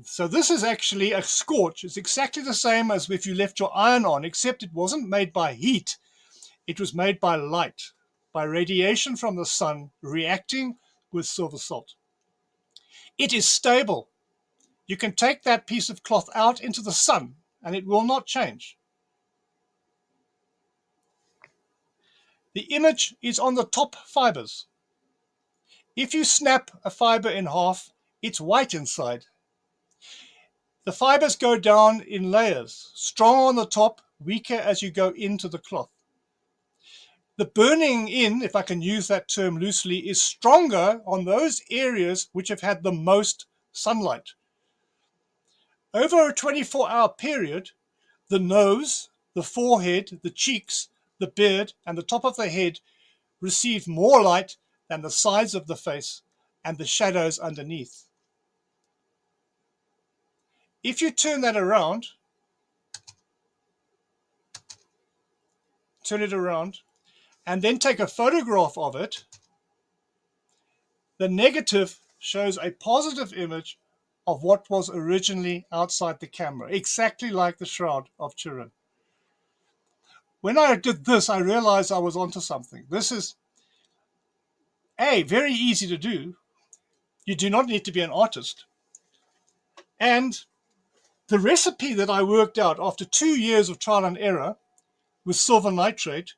B: So this is actually a scorch. It's exactly the same as if you left your iron on, except it wasn't made by heat. It was made by light, by radiation from the sun reacting with silver salt. It is stable. You can take that piece of cloth out into the sun and it will not change. The image is on the top fibers. If you snap a fiber in half, it's white inside. The fibers go down in layers, strong on the top, weaker as you go into the cloth. The burning in, if I can use that term loosely, is stronger on those areas which have had the most sunlight. Over a 24-hour period, the nose, the forehead, the cheeks, the beard, and the top of the head receive more light than the sides of the face and the shadows underneath. If you turn that around, turn it around, and then take a photograph of it, the negative shows a positive image of what was originally outside the camera, exactly like the Shroud of Turin. When I did this, I realized I was onto something. This is, very easy to do. You do not need to be an artist. And the recipe that I worked out after 2 years of trial and error with silver nitrate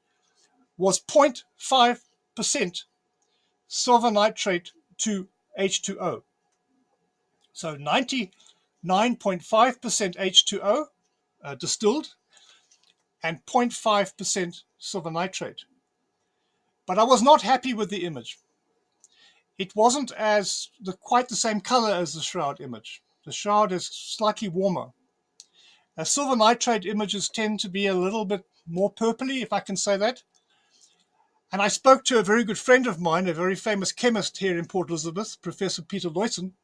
B: was 0.5% silver nitrate to H2O. So 99.5% H2O distilled and 0.5% silver nitrate. But I was not happy with the image. It wasn't quite the same color as the Shroud image. The Shroud is slightly warmer. Silver nitrate images tend to be a little bit more purpley, if I can say that. And I spoke to a very good friend of mine, a very famous chemist here in Port Elizabeth, Professor Peter Luysen.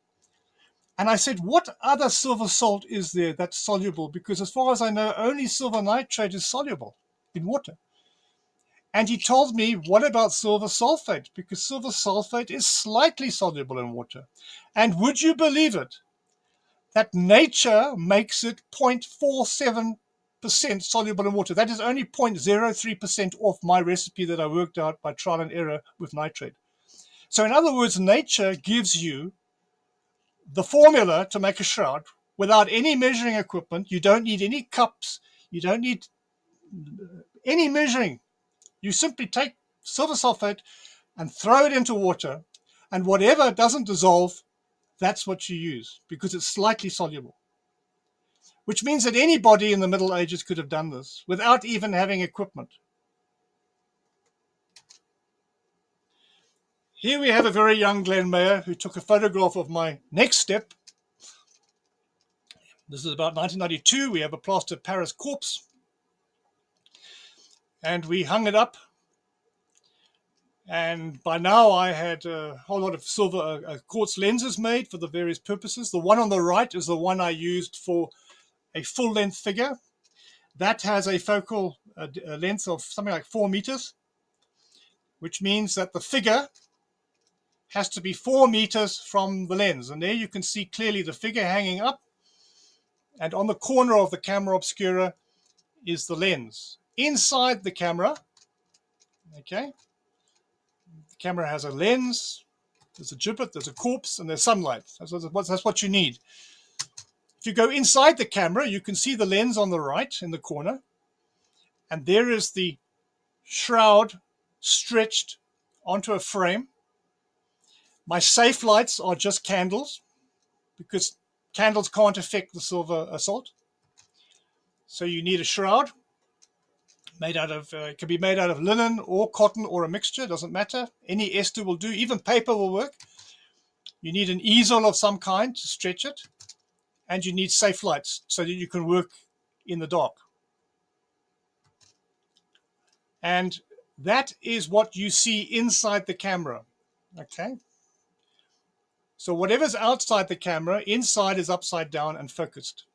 B: And I said, what other silver salt is there that's soluble? Because as far as I know, only silver nitrate is soluble in water. And he told me, what about silver sulfate? Because silver sulfate is slightly soluble in water. And would you believe it? That nature makes it 0.47% soluble in water. That is only 0.03% off my recipe that I worked out by trial and error with nitrate. So in other words, nature gives you the formula to make a shroud without any measuring equipment. You don't need any cups. You don't need any measuring. You simply take silver sulfate and throw it into water, and whatever doesn't dissolve, that's what you use because it's slightly soluble. Which means that anybody in the Middle Ages could have done this without even having equipment. Here we have a very young Glenn Mayer who took a photograph of my next step. This is about 1992. We have a plaster of Paris corpse. And we hung it up. And by now I had a whole lot of silver quartz lenses made for the various purposes. The one on the right is the one I used for a full-length figure. That has a focal length of something like 4 meters, which means that the figure has to be 4 meters from the lens. And there you can see clearly the figure hanging up. And on the corner of the camera obscura is the lens. Inside the camera, okay, the camera has a lens, there's a gibbet, there's a corpse, and there's sunlight. That's what you need. If you go inside the camera, you can see the lens on the right in the corner. And there is the shroud stretched onto a frame. My safe lights are just candles because candles can't affect the silver salt. So you need a shroud made out of, it can be made out of linen or cotton or a mixture, doesn't matter. Any ester will do, even paper will work. You need an easel of some kind to stretch it. And you need safe lights so that you can work in the dark. And that is what you see inside the camera, okay? So whatever's outside the camera, inside is upside down and focused.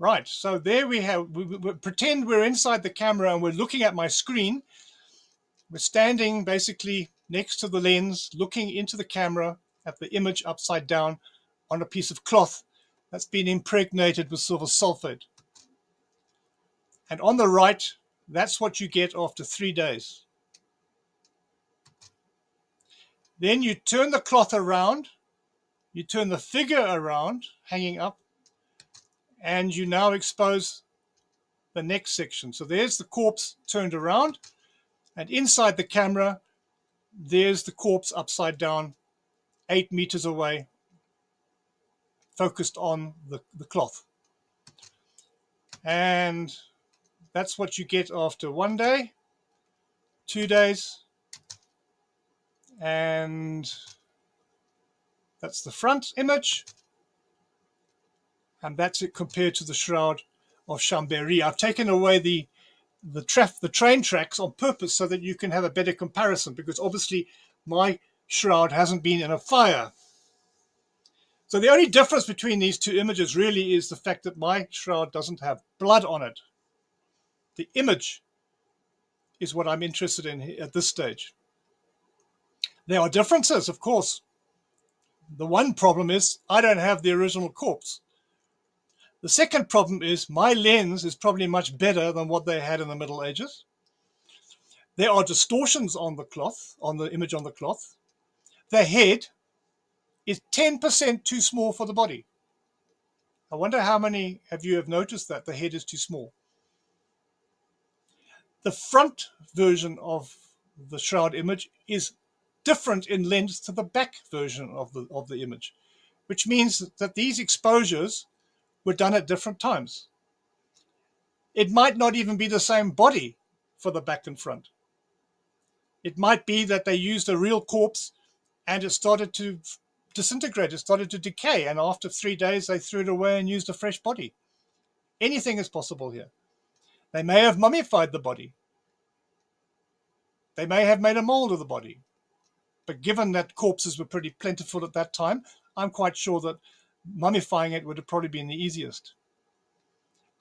B: Right, so there we have, we pretend we're inside the camera and we're looking at my screen. We're standing basically next to the lens, looking into the camera at the image upside down on a piece of cloth that's been impregnated with silver sulfate. And on the right, that's what you get after 3 days. Then you turn the cloth around, you turn the figure around, hanging up, and you now expose the next section. So there's the corpse turned around, and inside the camera, there's the corpse upside down, 8 meters away, focused on the cloth. And that's what you get after 1 day, 2 days, and that's the front image. And that's it compared to the Shroud of Chambéry. I've taken away the train tracks on purpose so that you can have a better comparison, because obviously my shroud hasn't been in a fire. So the only difference between these two images really is the fact that my shroud doesn't have blood on it. The image is what I'm interested in at this stage. There are differences, of course. The one problem is I don't have the original corpse. The second problem is my lens is probably much better than what they had in the Middle Ages. There are distortions on the cloth, on the image on the cloth. The head is 10% too small for the body. I wonder how many of you have noticed that the head is too small. The front version of the shroud image is different in length to the back version of the image, which means that these exposures were done at different times. It might not even be the same body for the back and front. It might be that they used a real corpse and it started to disintegrate, it started to decay, and after 3 days they threw it away and used a fresh body. Anything is possible here. They may have mummified the body. They may have made a mold of the body. But given that corpses were pretty plentiful at that time, I'm quite sure that mummifying it would have probably been the easiest.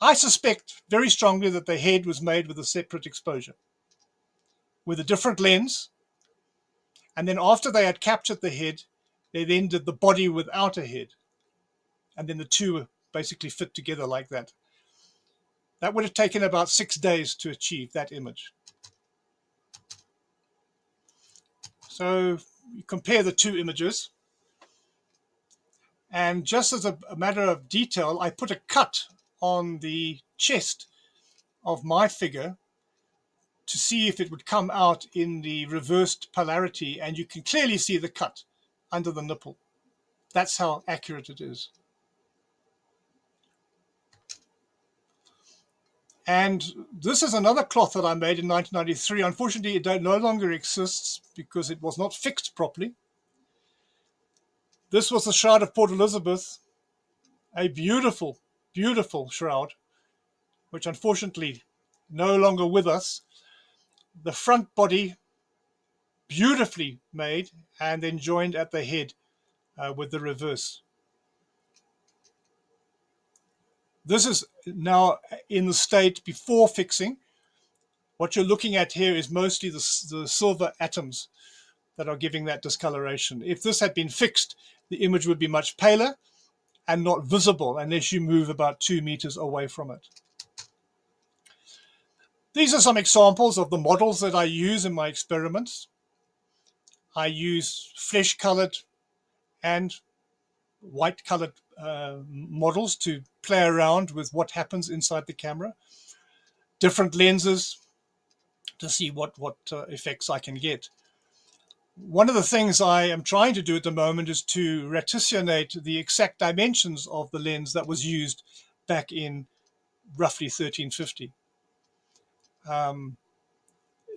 B: I suspect very strongly that the head was made with a separate exposure, with a different lens. And then after they had captured the head, they then did the body without a head. And then the two basically fit together like that. That would have taken about 6 days to achieve that image. So you compare the two images. And just as a matter of detail, I put a cut on the chest of my figure to see if it would come out in the reversed polarity, and you can clearly see the cut under the nipple. That's how accurate it is. And this is another cloth that I made in 1993. Unfortunately, it no longer exists because it was not fixed properly. This was the Shroud of Port Elizabeth, a beautiful, beautiful shroud, which unfortunately no longer with us. The front body beautifully made and then joined at the head with the reverse. This is now in the state before fixing. What you're looking at here is mostly the silver atoms that are giving that discoloration. If this had been fixed, the image would be much paler and not visible unless you move about 2 meters away from it. These are some examples of the models that I use in my experiments. I use flesh-colored and white-colored models to play around with what happens inside the camera. Different lenses to see what effects I can get. One of the things I am trying to do at the moment is to ratiocinate the exact dimensions of the lens that was used back in roughly 1350.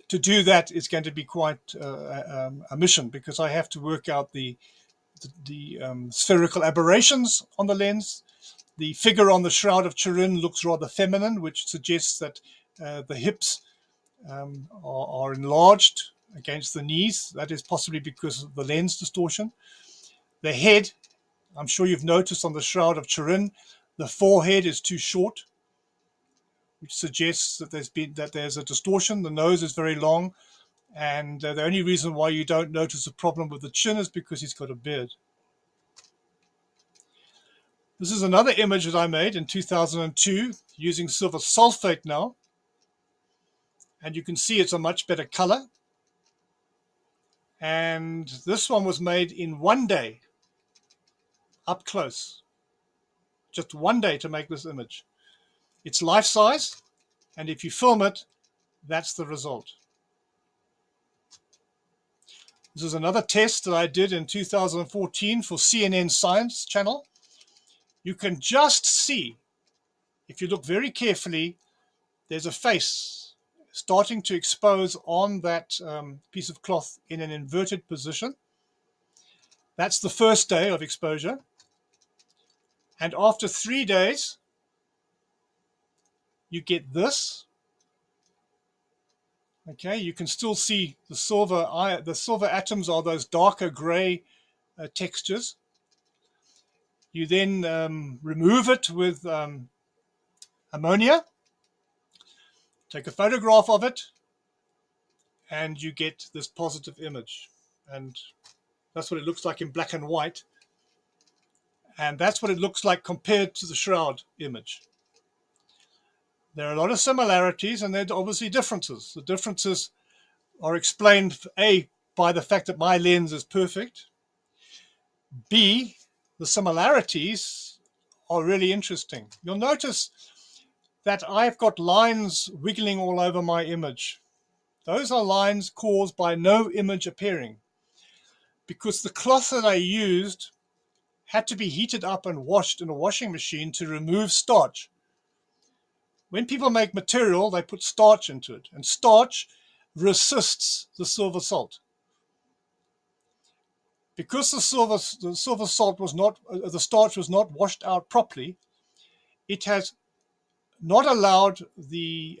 B: To do that is going to be quite a mission, because I have to work out the spherical aberrations on the lens. The figure on the Shroud of Turin looks rather feminine, which suggests that the hips are enlarged against the knees. That is possibly because of the lens distortion. The head, I'm sure you've noticed on the Shroud of Turin, The forehead is too short, which suggests that there's a distortion. The nose is very long, and the only reason why you don't notice a problem with the chin is because he's got a beard. This is another image that I made in 2002 using silver sulfate now, and you can see it's a much better color. And this one was made in 1 day, up close. Just 1 day to make this image. It's life size, and if you film it, that's the result. This is another test that I did in 2014 for CNN Science Channel. You can just see, if you look very carefully, there's a face starting to expose on that piece of cloth in an inverted position. That's the first day of exposure. And after 3 days, you get this. Okay, you can still see the silver atoms are those darker gray textures. You then remove it with ammonia, take a photograph of it, and you get this positive image. And that's what it looks like in black and white. And that's what it looks like compared to the Shroud image. There are a lot of similarities, and there are obviously differences. The differences are explained, A, by the fact that my lens is perfect. B, the similarities are really interesting. You'll notice that I've got lines wiggling all over my image. Those are lines caused by no image appearing, because the cloth that I used had to be heated up and washed in a washing machine to remove starch. When people make material, they put starch into it, and starch resists the silver salt. Because the silver salt was not, the starch was not washed out properly, it has not allowed the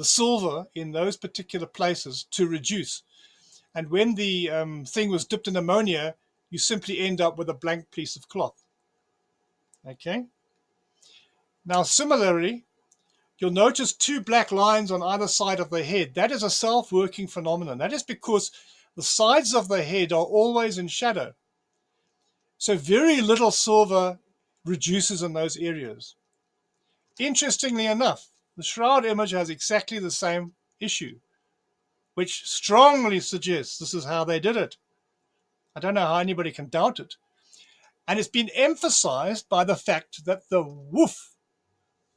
B: silver in those particular places to reduce. And when the thing was dipped in ammonia, you simply end up with a blank piece of cloth. Okay. Now, similarly, you'll notice two black lines on either side of the head. That is a self-working phenomenon. That is because the sides of the head are always in shadow. So very little silver reduces in those areas. Interestingly enough, the Shroud image has exactly the same issue, which strongly suggests this is how they did it. I don't know how anybody can doubt it. And it's been emphasized by the fact that the woof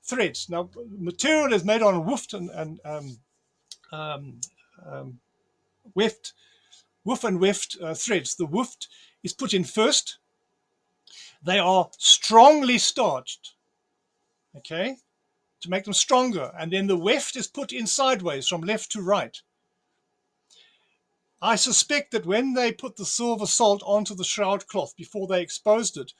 B: threads, now material is made on woofed and woof and weft threads. The woofed is put in first. They are strongly starched, okay, to make them stronger. And then the weft is put in sideways from left to right. I suspect that when they put the silver salt onto the Shroud cloth before they exposed it,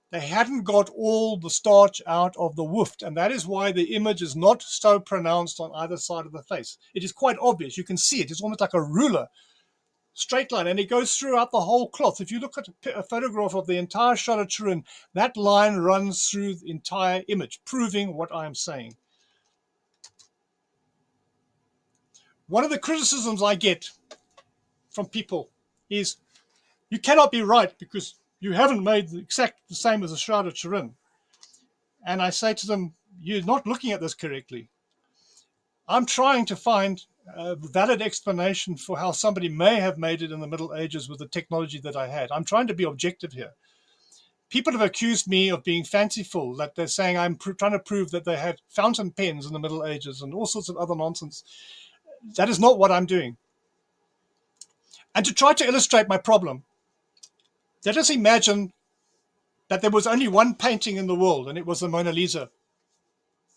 B: they hadn't got all the starch out of the woofed, and that is why the image is not so pronounced on either side of the face. It is quite obvious. You can see it. It's almost like a ruler, straight line, and it goes throughout the whole cloth. If you look at a photograph of the entire Shroud of Turin, that line runs through the entire image, proving what I am saying. One of the criticisms I get from people is, you cannot be right because you haven't made the same as the Shroud of Turin. And I say to them, you're not looking at this correctly. I'm trying to find a valid explanation for how somebody may have made it in the Middle Ages with the technology that I had. I'm trying to be objective here. People have accused me of being fanciful, that they're saying I'm trying to prove that they had fountain pens in the Middle Ages and all sorts of other nonsense. That is not what I'm doing. And to try to illustrate my problem, let us imagine that there was only one painting in the world, and it was the Mona Lisa.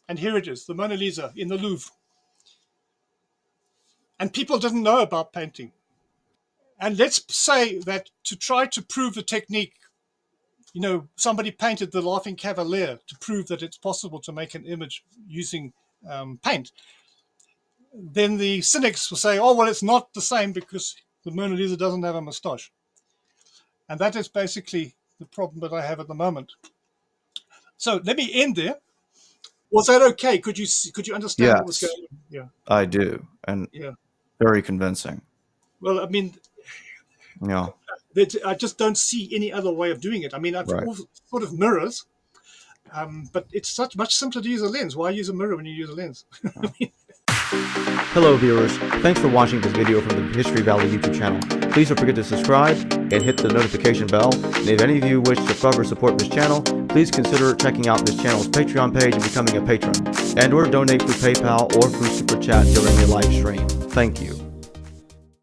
B: And here it is, the Mona Lisa in the Louvre. And people didn't know about painting. And let's say that to try to prove the technique, you know, somebody painted the Laughing Cavalier to prove that it's possible to make an image using paint. Then the cynics will say, oh, well, it's not the same because the Mona Lisa doesn't have a moustache. And that is basically the problem that I have at the moment. So let me end there. Was that okay? Could you understand what was
A: Yes,
B: going on? Yeah,
A: I do, and
B: yeah.
A: very convincing.
B: Well, I mean,
A: Yeah,
B: I just don't see any other way of doing it. I mean, I've
A: right.
B: all sort of mirrors, but it's much simpler to use a lens. Why use a mirror when you use a lens?
A: Hello viewers, thanks for watching this video from the History Valley YouTube channel. Please don't forget to subscribe and hit the notification bell. And if any of you wish to further support this channel, please consider checking out this channel's Patreon page and becoming a patron, and or donate through PayPal or through Super Chat during the live stream. Thank you.